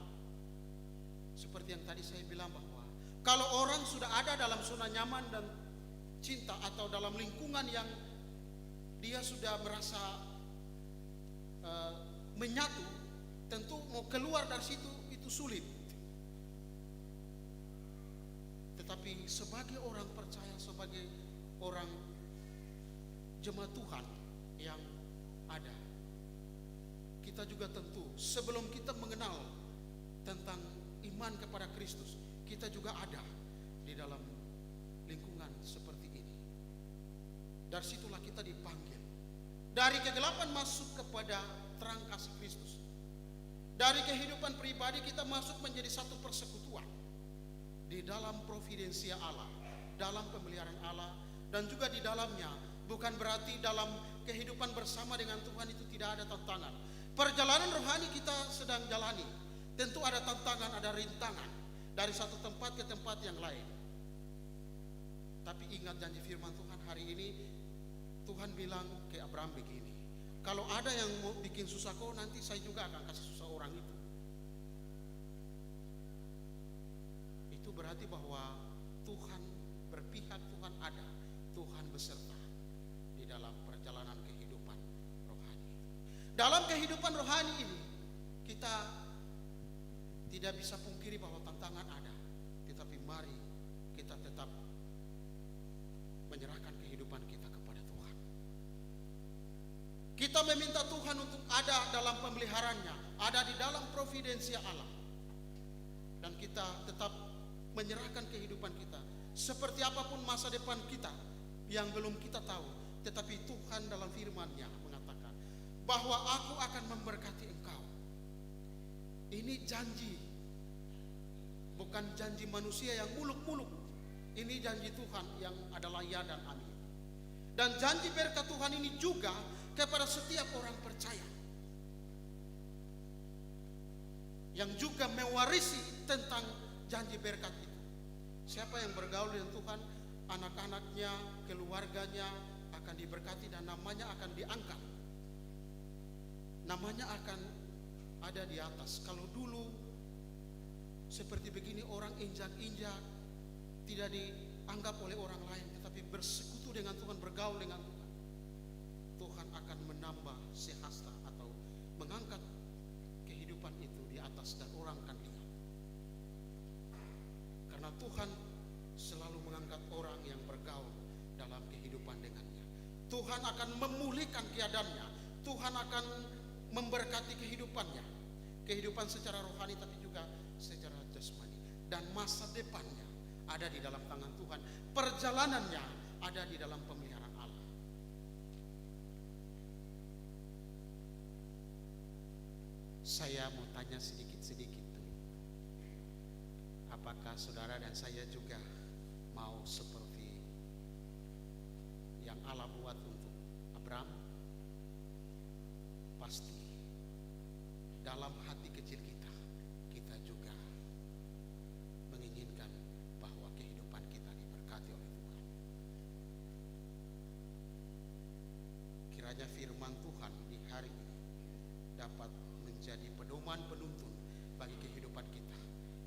Seperti yang tadi saya bilang bahwa kalau orang sudah ada dalam zona nyaman dan cinta atau dalam lingkungan yang dia sudah merasa menyatu, tentu mau keluar dari situ itu sulit. Tetapi sebagai orang percaya, sebagai orang jemaat Tuhan yang ada, kita juga tentu sebelum kita mengenal tentang iman kepada Kristus, kita juga ada di dalam lingkungan seperti ini. Dari situlah kita dipanggil dari kegelapan masuk kepada terang kasih Kristus. Dari kehidupan pribadi kita masuk menjadi satu persekutuan di dalam providensia Allah, dalam pemeliharaan Allah, dan juga di dalamnya. Bukan berarti dalam kehidupan bersama dengan Tuhan itu tidak ada tantangan. Perjalanan rohani kita sedang jalani, tentu ada tantangan, ada rintangan dari satu tempat ke tempat yang lain. Tapi ingat janji firman Tuhan hari ini, Tuhan bilang ke Abraham begini, kalau ada yang mau bikin susah kau, nanti saya juga akan kasih susah orang itu. Itu berarti bahwa Tuhan berpihak, Tuhan ada, Tuhan beserta di dalam perjalanan kehidupan rohani. Dalam kehidupan rohani ini, kita tidak bisa pungkiri bahwa tantangan ada, tetapi mari kita tetap menyerahkan kehidupan kita kepada Tuhan. Kita meminta Tuhan untuk ada dalam pemeliharaannya, ada di dalam providensia Allah. Dan kita tetap menyerahkan kehidupan kita. Seperti apapun masa depan kita yang belum kita tahu, tetapi Tuhan dalam firman-Nya mengatakan bahwa aku akan memberkati engkau. Ini janji, bukan janji manusia yang muluk-muluk. Ini janji Tuhan yang adalah ya dan amin. Dan janji berkat Tuhan ini juga kepada setiap orang percaya yang juga mewarisi tentang janji berkat itu. Siapa yang bergaul dengan Tuhan, anak-anaknya, keluarganya akan diberkati dan namanya akan diangkat. Namanya akan ada di atas. Kalau dulu seperti begini orang injak-injak, tidak dianggap oleh orang lain, tetapi bersekutu dengan Tuhan, bergaul dengan Tuhan, Tuhan akan menambah sehasta atau mengangkat kehidupan itu di atas dan orang akan lihat. Karena Tuhan selalu mengangkat orang yang bergaul dalam kehidupan dengannya. Tuhan akan memulihkan keadaannya. Tuhan akan memberkati kehidupannya. Kehidupan secara rohani tapi juga secara jasmani. Dan masa depannya ada di dalam tangan Tuhan. Perjalanannya ada di dalam pemeliharaan Allah. Saya mau tanya sedikit-sedikit. Apakah saudara dan saya juga mau seperti yang Allah buat untuk Abraham? Pasti dalam hati kecil kita, kita juga menginginkan bahwa kehidupan kita diberkati oleh Tuhan. Kiranya firman Tuhan di hari ini dapat menjadi pedoman penuntun bagi kehidupan kita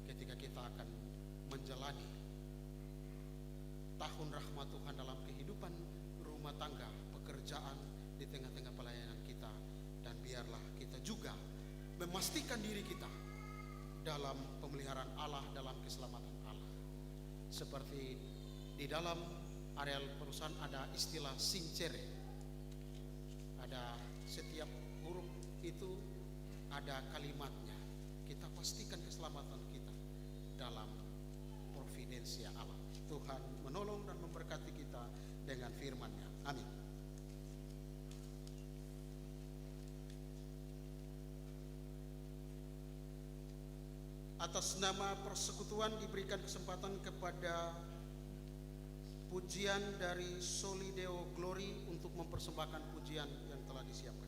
ketika kita akan menjalani tahun rahmat Tuhan dalam kehidupan rumah tangga, pekerjaan, di tengah-tengah pelayanan kita. Dan biarlah kita juga memastikan diri kita dalam pemeliharaan Allah, dalam keselamatan Allah. Seperti di dalam areal perusahaan ada istilah sincere. Ada setiap huruf itu ada kalimatnya. Kita pastikan keselamatan kita dalam providensia Allah. Tuhan menolong dan memberkati kita dengan firman-Nya. Amin. Atas nama persekutuan diberikan kesempatan kepada pujian dari Soli Deo Glory untuk mempersembahkan pujian yang telah disiapkan.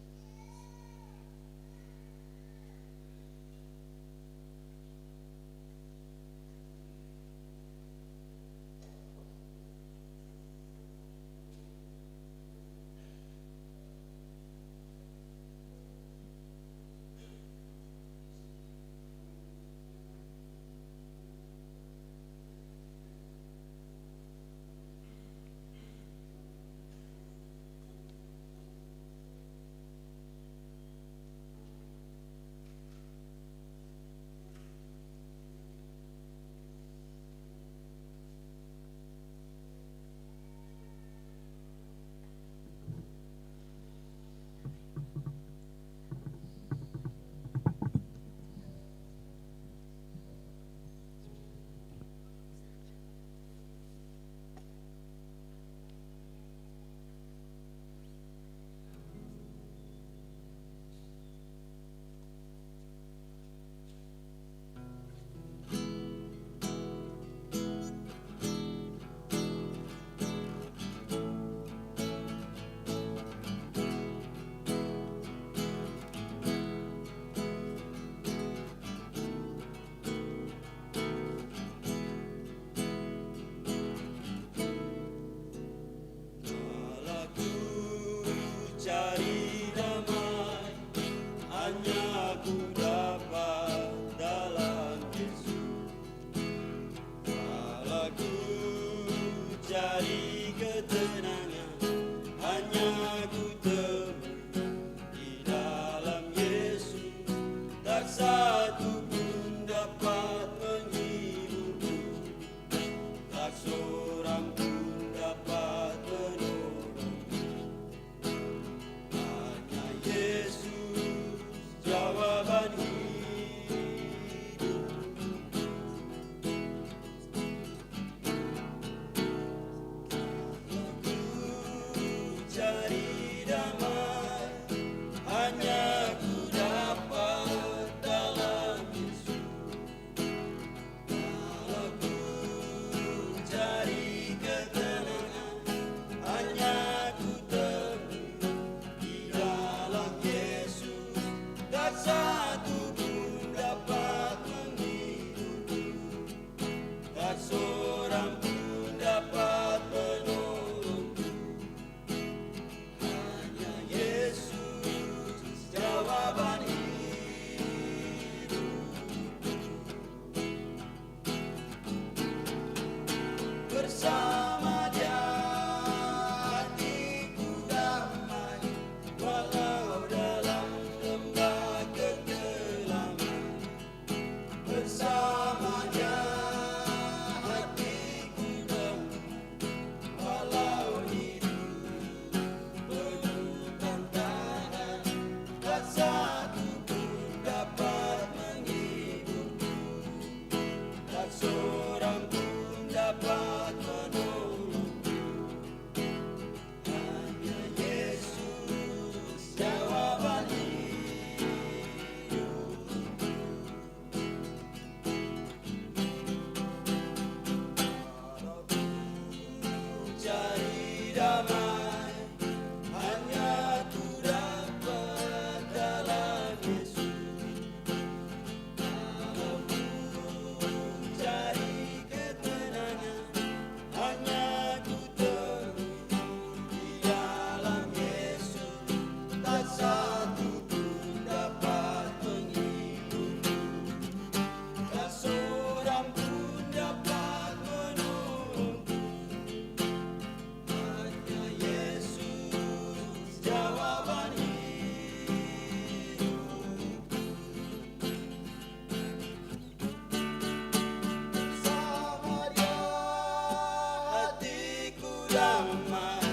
damai,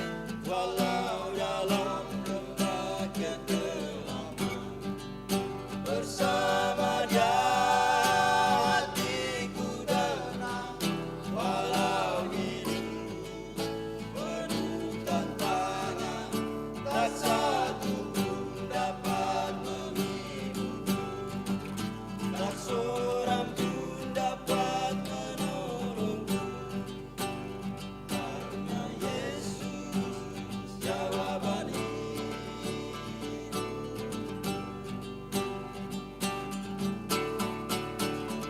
walau dalam lembah kegelapan. Bersama Dia hatiku tenang, walau hidup penuh tantangan, tak satu pun dapat menghiburku, tak seorang pun dapat menolongku. Karena Yesus jawaban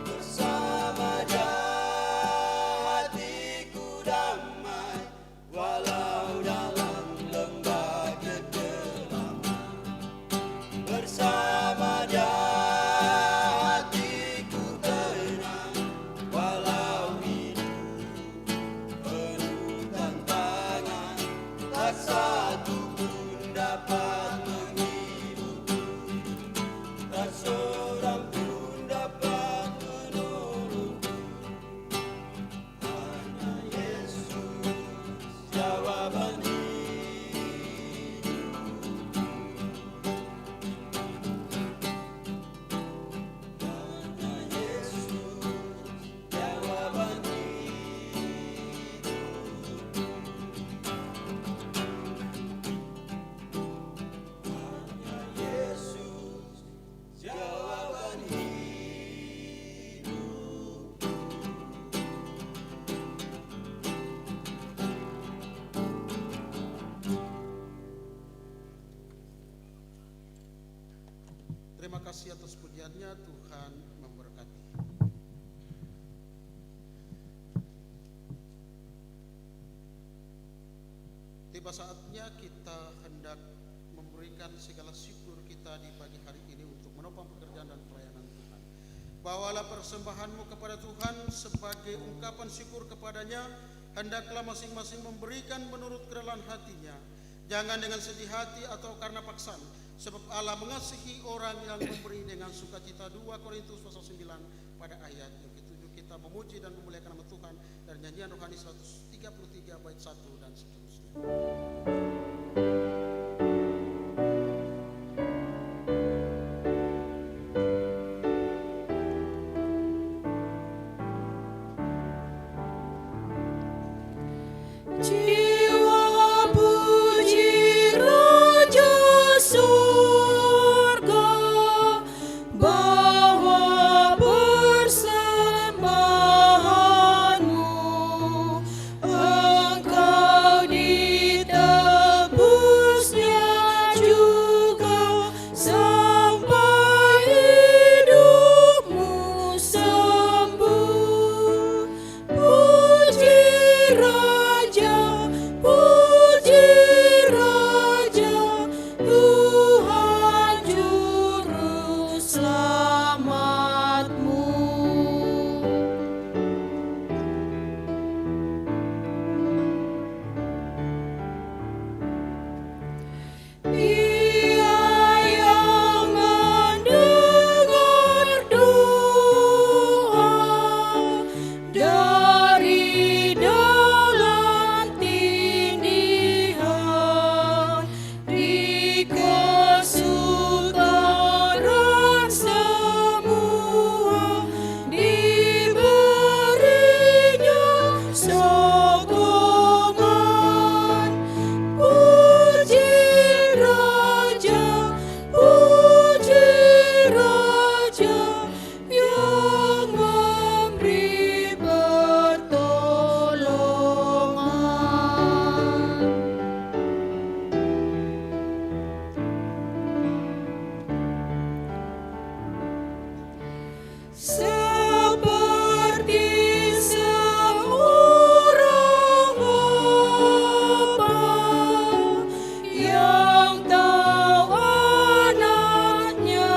bersama Dia hatiku damai, walau dalam lembah kegelapan. Bersama Dia hatiku tenang, walau hidup penuh tantangan, tak satu pun dapat menghiburku, tak seorang pun dapat menolongku. Hanya Yesus jawaban hanya Yesus jawaban hanya Yesus jawaban Terima kasih atas pujiannya, Tuhan memberkati. Tiba saatnya kita hendak memberikan segala syukur kita di pagi hari ini untuk menopang pekerjaan dan pelayanan Tuhan. Bawalah persembahanmu kepada Tuhan sebagai ungkapan syukur kepadanya. Hendaklah masing-masing memberikan menurut kerelaan hatinya, jangan dengan sedih hati atau karena paksaan, sebab Allah mengasihi orang yang memberi dengan sukacita. 2 Korintus pasal 9 pada ayat yang ke-7. Kita memuji dan memuliakan nama Tuhan dari nyanyian rohani 133 bait 1 dan seterusnya. Jiwa puji Raja surga, bawa persembahanmu. Engkau ditebusnya juga sampai hidupmu sembuh. Puji Raja, puji Raja, Tuhan Juru Selamatmu. Dia yang mendengar doa dari dalam tindihan, di kesukaran semua diberinya sokongan. Puji Raja, puji Raja yang memberi pertolongan. Seperti seorang bapa yang tahu anaknya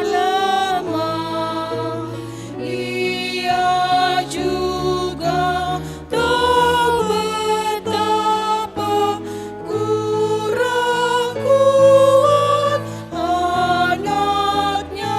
lemah, ia juga tahu betapa kurang kuat anaknya.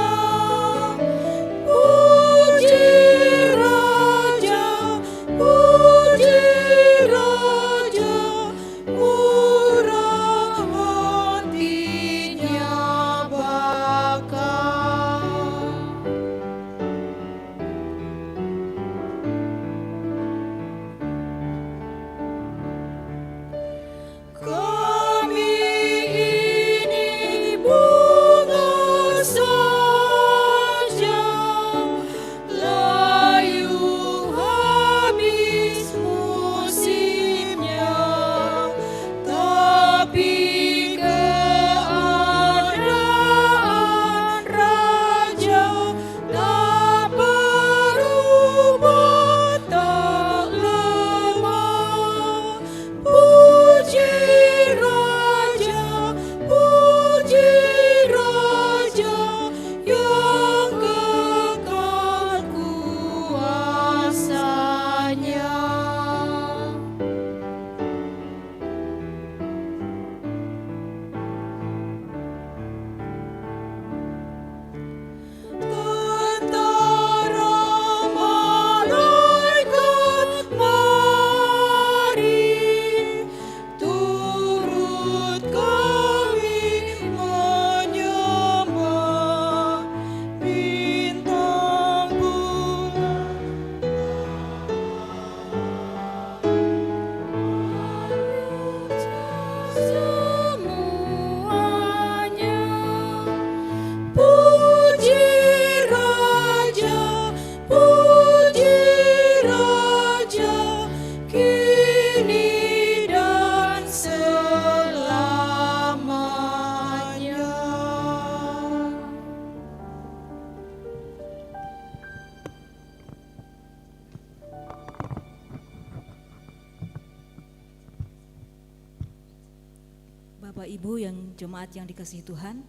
Bapak Ibu yang jemaat yang dikasihi Tuhan,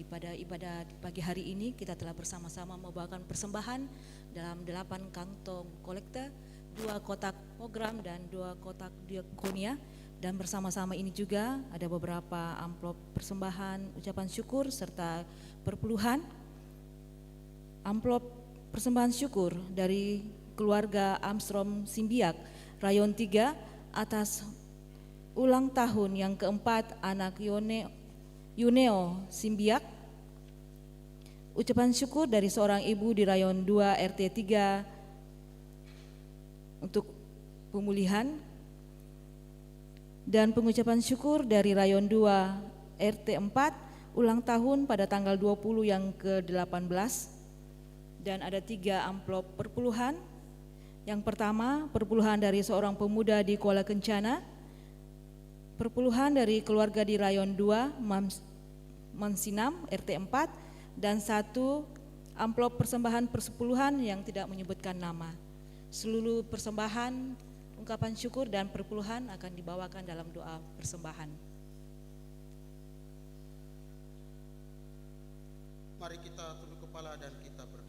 pada ibadah pagi hari ini kita telah bersama-sama membawakan persembahan dalam 8 kantong kolekte, 2 kotak program dan 2 kotak diakonia. Dan bersama-sama ini juga ada beberapa amplop persembahan, ucapan syukur serta perpuluhan. Amplop persembahan syukur dari keluarga Armstrong Simbiak, Rayon 3 atas ulang tahun yang keempat anak Yuneo Simbiak. Ucapan syukur dari seorang ibu di Rayon 2 RT 3 untuk pemulihan. Dan pengucapan syukur dari Rayon 2 RT 4 ulang tahun pada tanggal 20 yang ke-18. Dan ada 3 amplop perpuluhan. Yang pertama, perpuluhan dari seorang pemuda di Kuala Kencana, perpuluhan dari keluarga di Rayon 2 Mansinam RT 4, dan 1 amplop persembahan persepuluhan yang tidak menyebutkan nama. Seluruh persembahan, ungkapan syukur dan perpuluhan akan dibawakan dalam doa persembahan. Mari kita tunduk kepala dan kita berdoa.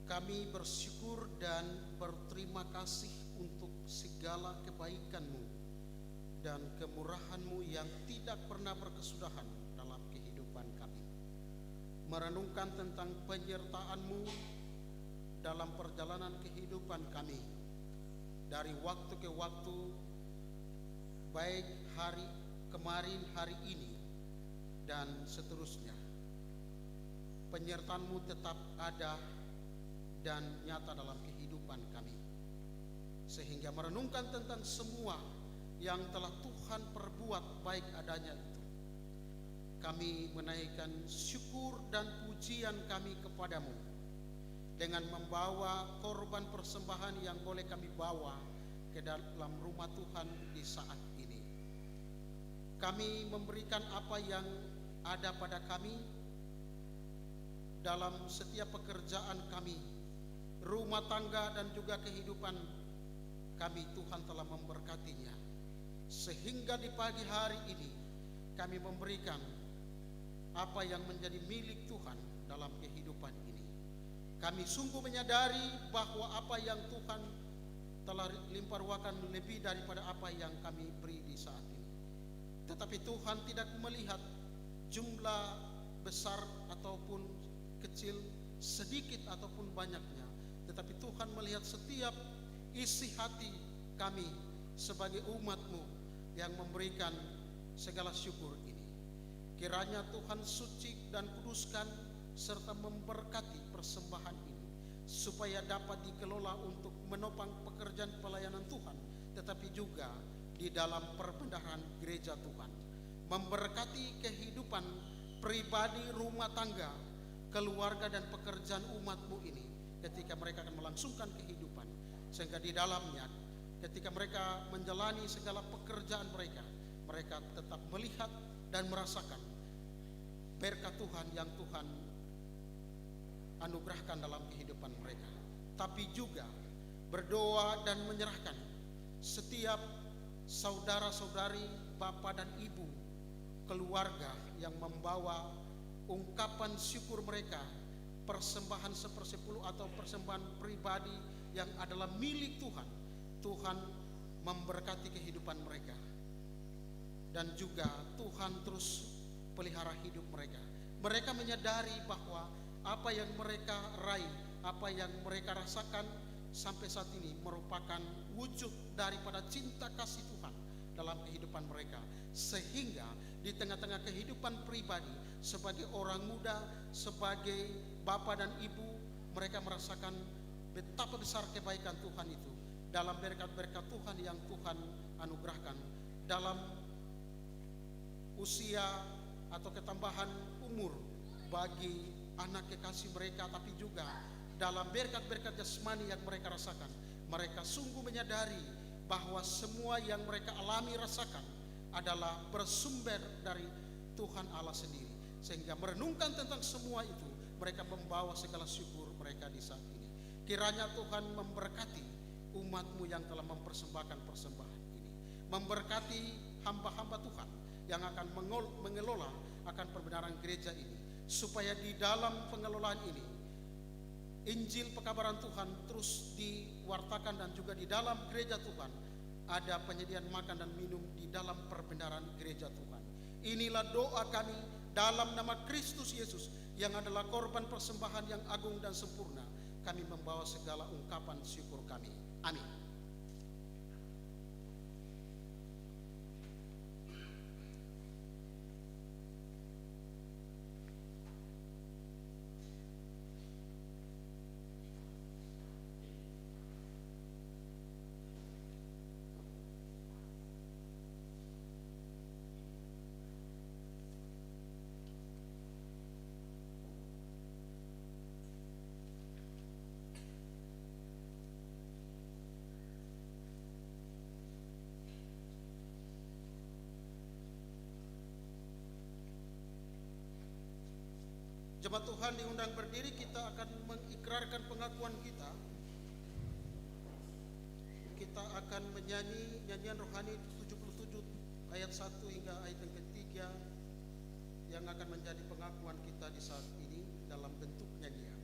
Kami bersyukur dan berterima kasih untuk segala kebaikan-Mu dan kemurahan-Mu yang tidak pernah berkesudahan dalam kehidupan kami. Merenungkan tentang penyertaan-Mu dalam perjalanan kehidupan kami dari waktu ke waktu, baik hari kemarin, hari ini, dan seterusnya. Penyertaan-Mu tetap ada dan nyata dalam kehidupan kami, sehingga merenungkan tentang semua yang telah Tuhan perbuat baik adanya itu, kami menaikkan syukur dan pujian kami kepadamu dengan membawa korban persembahan yang boleh kami bawa ke dalam rumah Tuhan di saat ini. Kami memberikan apa yang ada pada kami dalam setiap pekerjaan kami, rumah tangga dan juga kehidupan kami. Tuhan telah memberkatinya, sehingga di pagi hari ini kami memberikan apa yang menjadi milik Tuhan dalam kehidupan ini. Kami sungguh menyadari bahwa apa yang Tuhan telah limpah ruahkan lebih daripada apa yang kami beri di saat ini. Tetapi Tuhan tidak melihat jumlah besar ataupun kecil, sedikit ataupun banyaknya, tetapi Tuhan melihat setiap isi hati kami sebagai umat-Mu yang memberikan segala syukur ini. Kiranya Tuhan suci dan kuduskan serta memberkati persembahan ini, supaya dapat dikelola untuk menopang pekerjaan pelayanan Tuhan, tetapi juga di dalam perbendaharaan gereja Tuhan. Memberkati kehidupan pribadi, rumah tangga, keluarga dan pekerjaan umat-Mu ini ketika mereka akan melangsungkan kehidupan, sehingga di dalamnya ketika mereka menjalani segala pekerjaan mereka, mereka tetap melihat dan merasakan berkat Tuhan yang Tuhan anugerahkan dalam kehidupan mereka. Tapi juga berdoa dan menyerahkan setiap saudara-saudari, bapak dan ibu, keluarga yang membawa ungkapan syukur mereka, persembahan sepersepuluh atau persembahan pribadi yang adalah milik Tuhan. Tuhan memberkati kehidupan mereka, dan juga Tuhan terus pelihara hidup mereka. Mereka menyadari bahwa apa yang mereka raih, apa yang mereka rasakan sampai saat ini merupakan wujud daripada cinta kasih Tuhan dalam kehidupan mereka, sehingga di tengah-tengah kehidupan pribadi sebagai orang muda, sebagai bapak dan ibu, mereka merasakan betapa besar kebaikan Tuhan itu dalam berkat-berkat Tuhan yang Tuhan anugerahkan dalam usia atau ketambahan umur bagi anak kekasih mereka, tapi juga dalam berkat-berkat jasmani yang mereka rasakan. Mereka sungguh menyadari bahwa semua yang mereka alami rasakan adalah bersumber dari Tuhan Allah sendiri, sehingga merenungkan tentang semua itu mereka membawa segala syukur mereka di saat ini. Kiranya Tuhan memberkati umat-Mu yang telah mempersembahkan persembahan. memberkati hamba-hamba Tuhan yang akan mengelola akan perbenaran gereja ini, supaya di dalam pengelolaan ini Injil pekabaran Tuhan terus diwartakan, dan juga di dalam gereja Tuhan ada penyediaan makan dan minum di dalam perbenaran gereja Tuhan. Inilah doa kami dalam nama Kristus Yesus yang adalah korban persembahan yang agung dan sempurna. Kami membawa segala ungkapan syukur kami. Amin. Jemaat Tuhan diundang berdiri, kita akan mengikrarkan pengakuan kita. Kita akan menyanyi nyanyian rohani 77 ayat 1 hingga ayat yang ketiga, yang akan menjadi pengakuan kita di saat ini dalam bentuk nyanyian.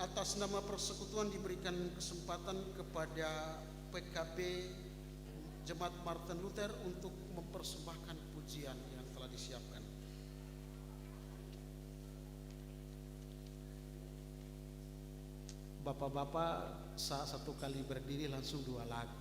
Atas nama persekutuan diberikan kesempatan kepada PKB Jemaat Martin Luther untuk mempersembahkan pujian yang telah disiapkan. Bapak-bapak saat satu kali berdiri langsung dua lagu.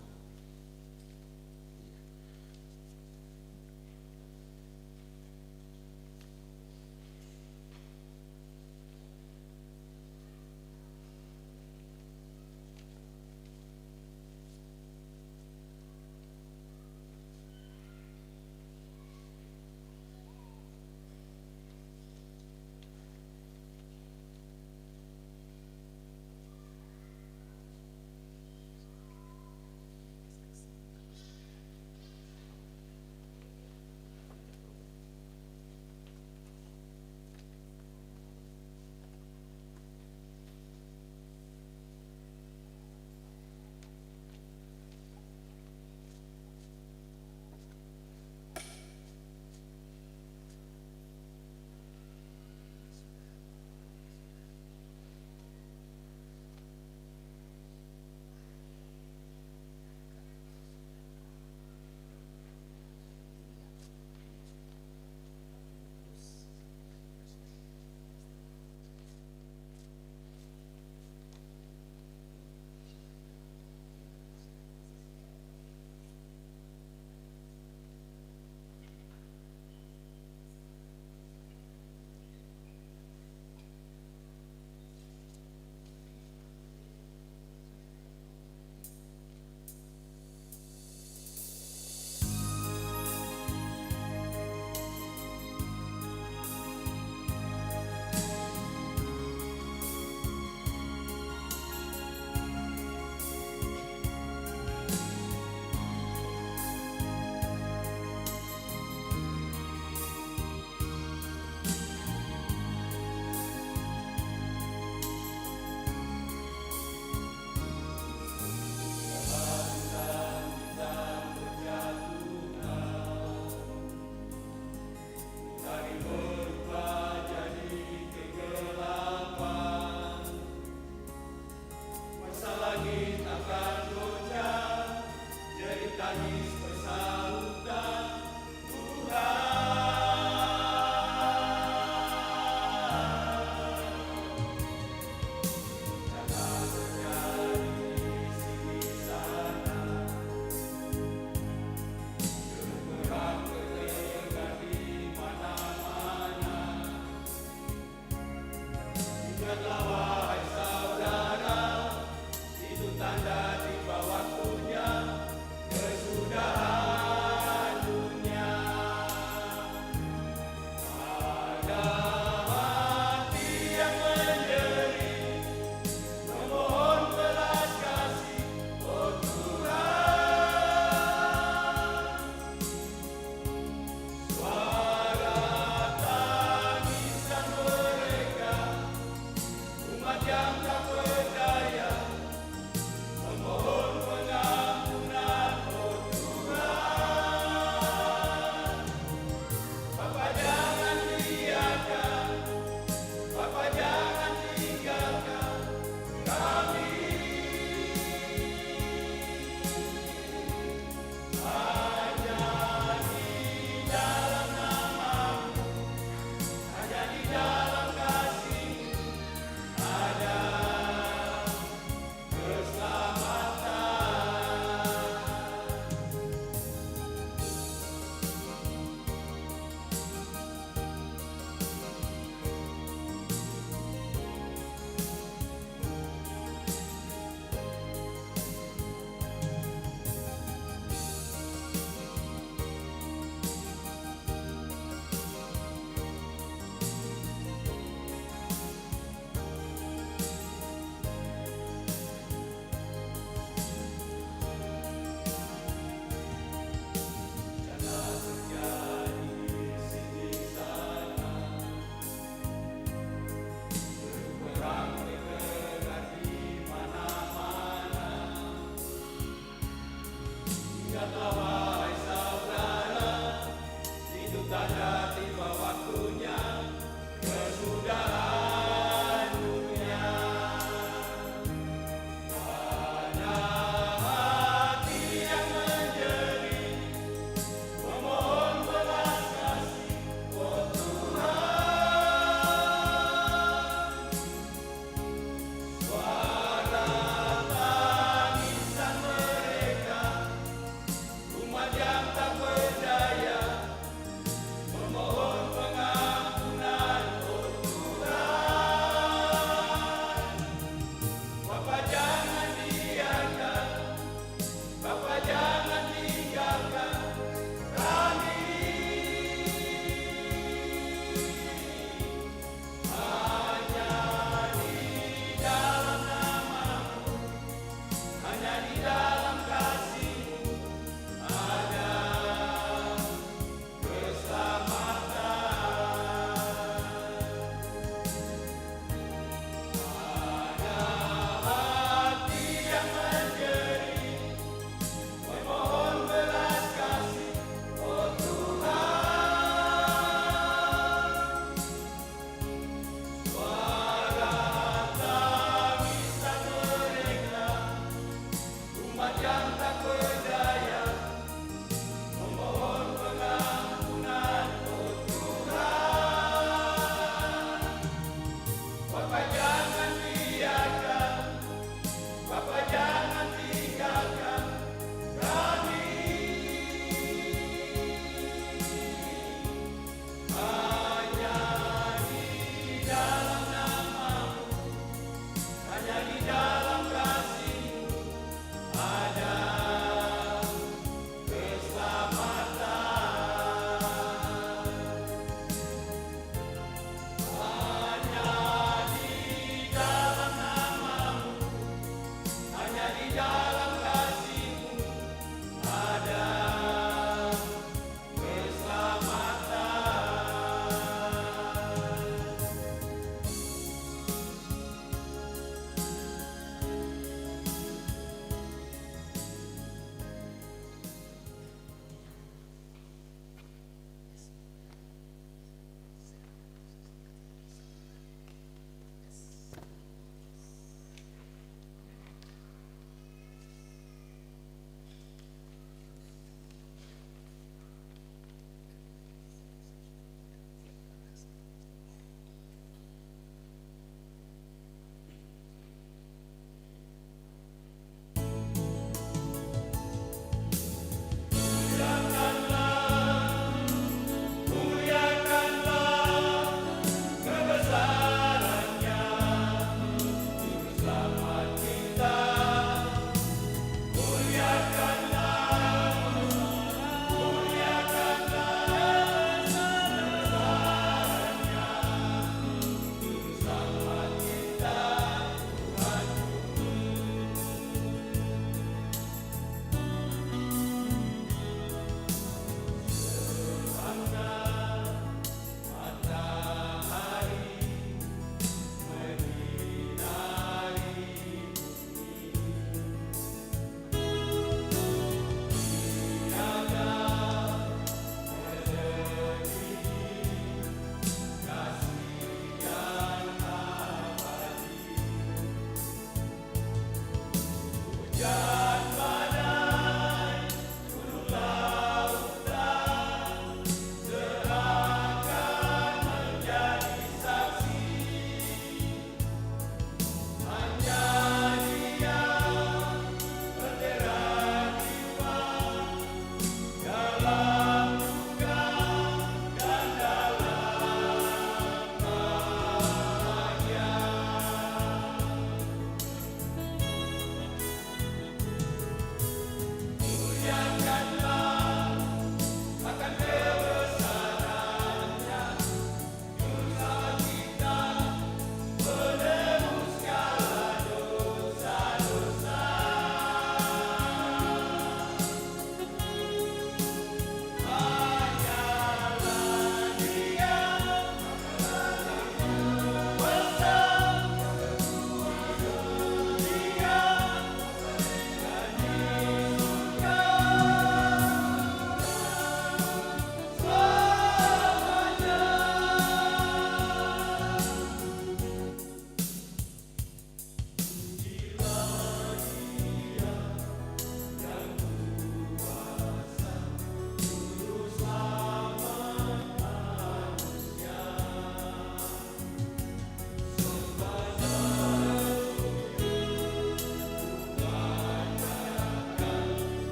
Ada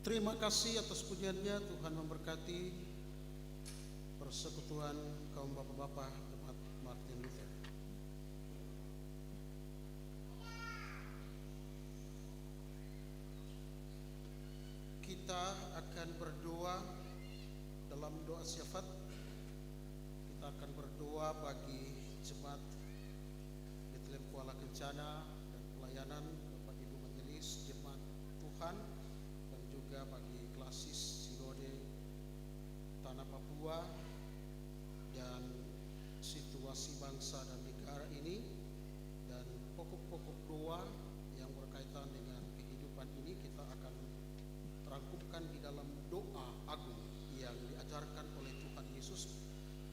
Terima kasih atas pujiannya. Tuhan memberkati persekutuan kaum bapak-bapak jemaat Martin Luther. Kita akan berdoa dalam doa syafaat. Kita akan berdoa bagi jemaat Bethlehem Kuala Kencana dan pelayanan Bapak Ibu Majelis Jemaat Tuhan, dan juga bagi klasis Sinode Tanah Papua dan situasi bangsa dan negara ini, dan pokok-pokok doa yang berkaitan dengan kehidupan ini kita akan rangkumkan di dalam doa agung yang diajarkan oleh Tuhan Yesus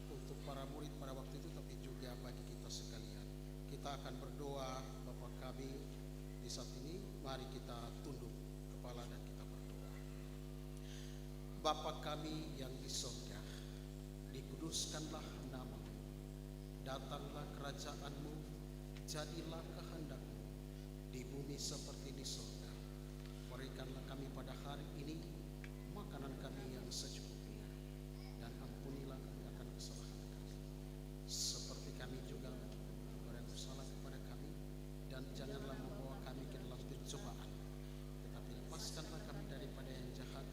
untuk para murid pada waktu itu, tapi juga bagi kita sekalian. Kita akan berdoa Bapa kami di saat ini. Mari kita tunduk kepala dan kita berdoa. Bapa kami yang di surga, dikuduskanlah nama-Mu, datanglah kerajaan-Mu, jadilah kehendak-Mu di bumi seperti di surga. Berikanlah kami pada hari ini makanan kami yang secukupnya, dan ampunilah kami akan kesalahan kami, seperti kami juga memberi bersalah kepada kami, dan janganlah membawa kami ke dalam pencobaan, tetapi lepaskanlah kami daripada yang jahat,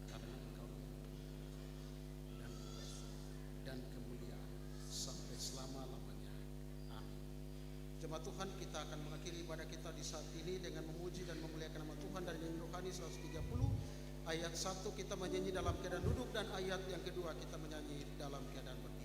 karena Engkau dan kemuliaan sampai selama-lamanya. Amin. Jemaat Tuhan, kita akan mengakhiri ibadah kita di saat ini dengan memuji dan memuliakan nama Tuhan dari nyanyi rohani 130 ayat 1 kita menyanyi dalam keadaan duduk, dan ayat yang kedua kita menyanyi dalam keadaan berdiri.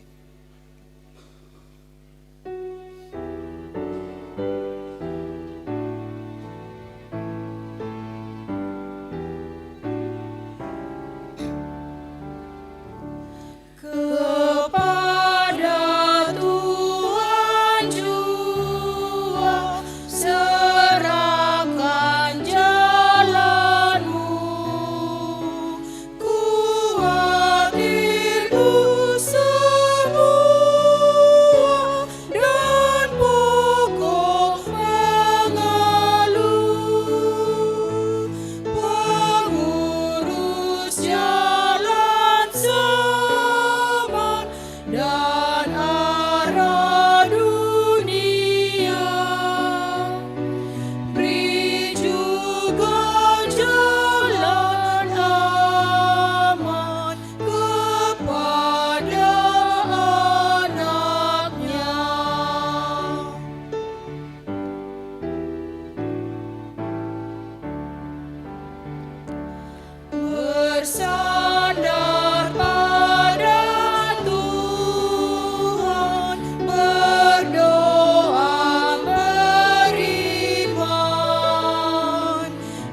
Kepada Tuhan jua serahkan jalanmu, kuatirku semua dan pokok mengeluh, pengurus jalan zaman dan arah dunia, beri juga jalan aman kepada anaknya. Bersandar pada Tuhan, berdoa beriman,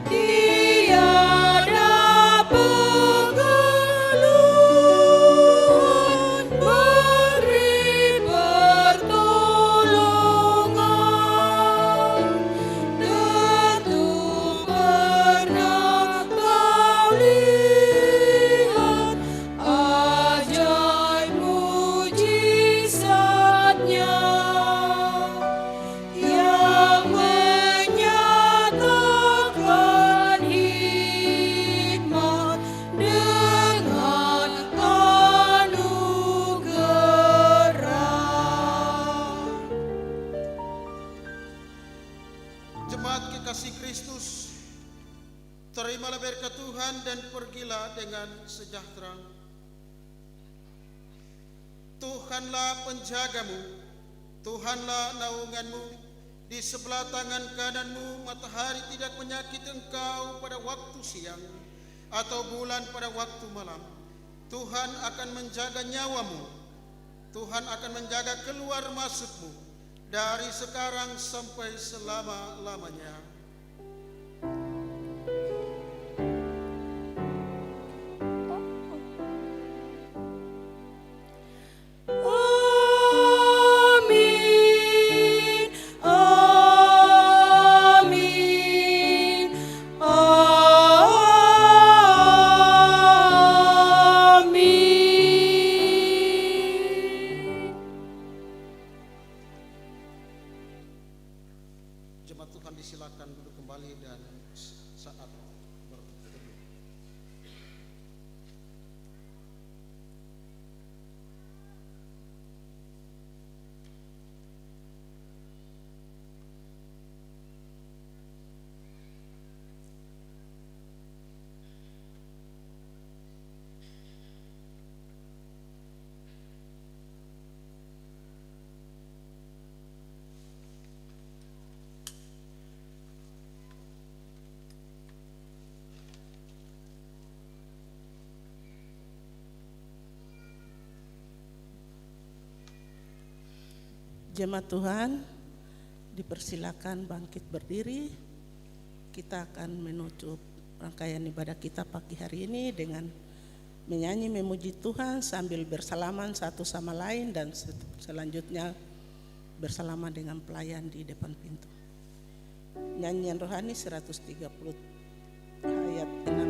tiada pengeluhan, beri pertolongan, tentu pernah kau lihat ajaib mujizatnya yang menyatakan hikmat dengan anugerah. Jemaat kekasih Kristus, terimalah berkat Tuhan dan pergilah dengan sejahtera. Tuhanlah penjagamu, Tuhanlah naunganmu. Di sebelah tangan kananmu matahari tidak menyakiti engkau pada waktu siang, atau bulan pada waktu malam. Tuhan akan menjaga nyawamu, Tuhan akan menjaga keluar masukmu dari sekarang sampai selama-lamanya. Amin, amin, amin. Jemaat Tuhan disilakan duduk kembali dan saat berteduh. jemaat Tuhan, dipersilakan bangkit berdiri. Kita akan menutup rangkaian ibadah kita pagi hari ini dengan menyanyi memuji Tuhan sambil bersalaman satu sama lain, dan selanjutnya bersalaman dengan pelayan di depan pintu. Nyanyian rohani 130 ayat 6.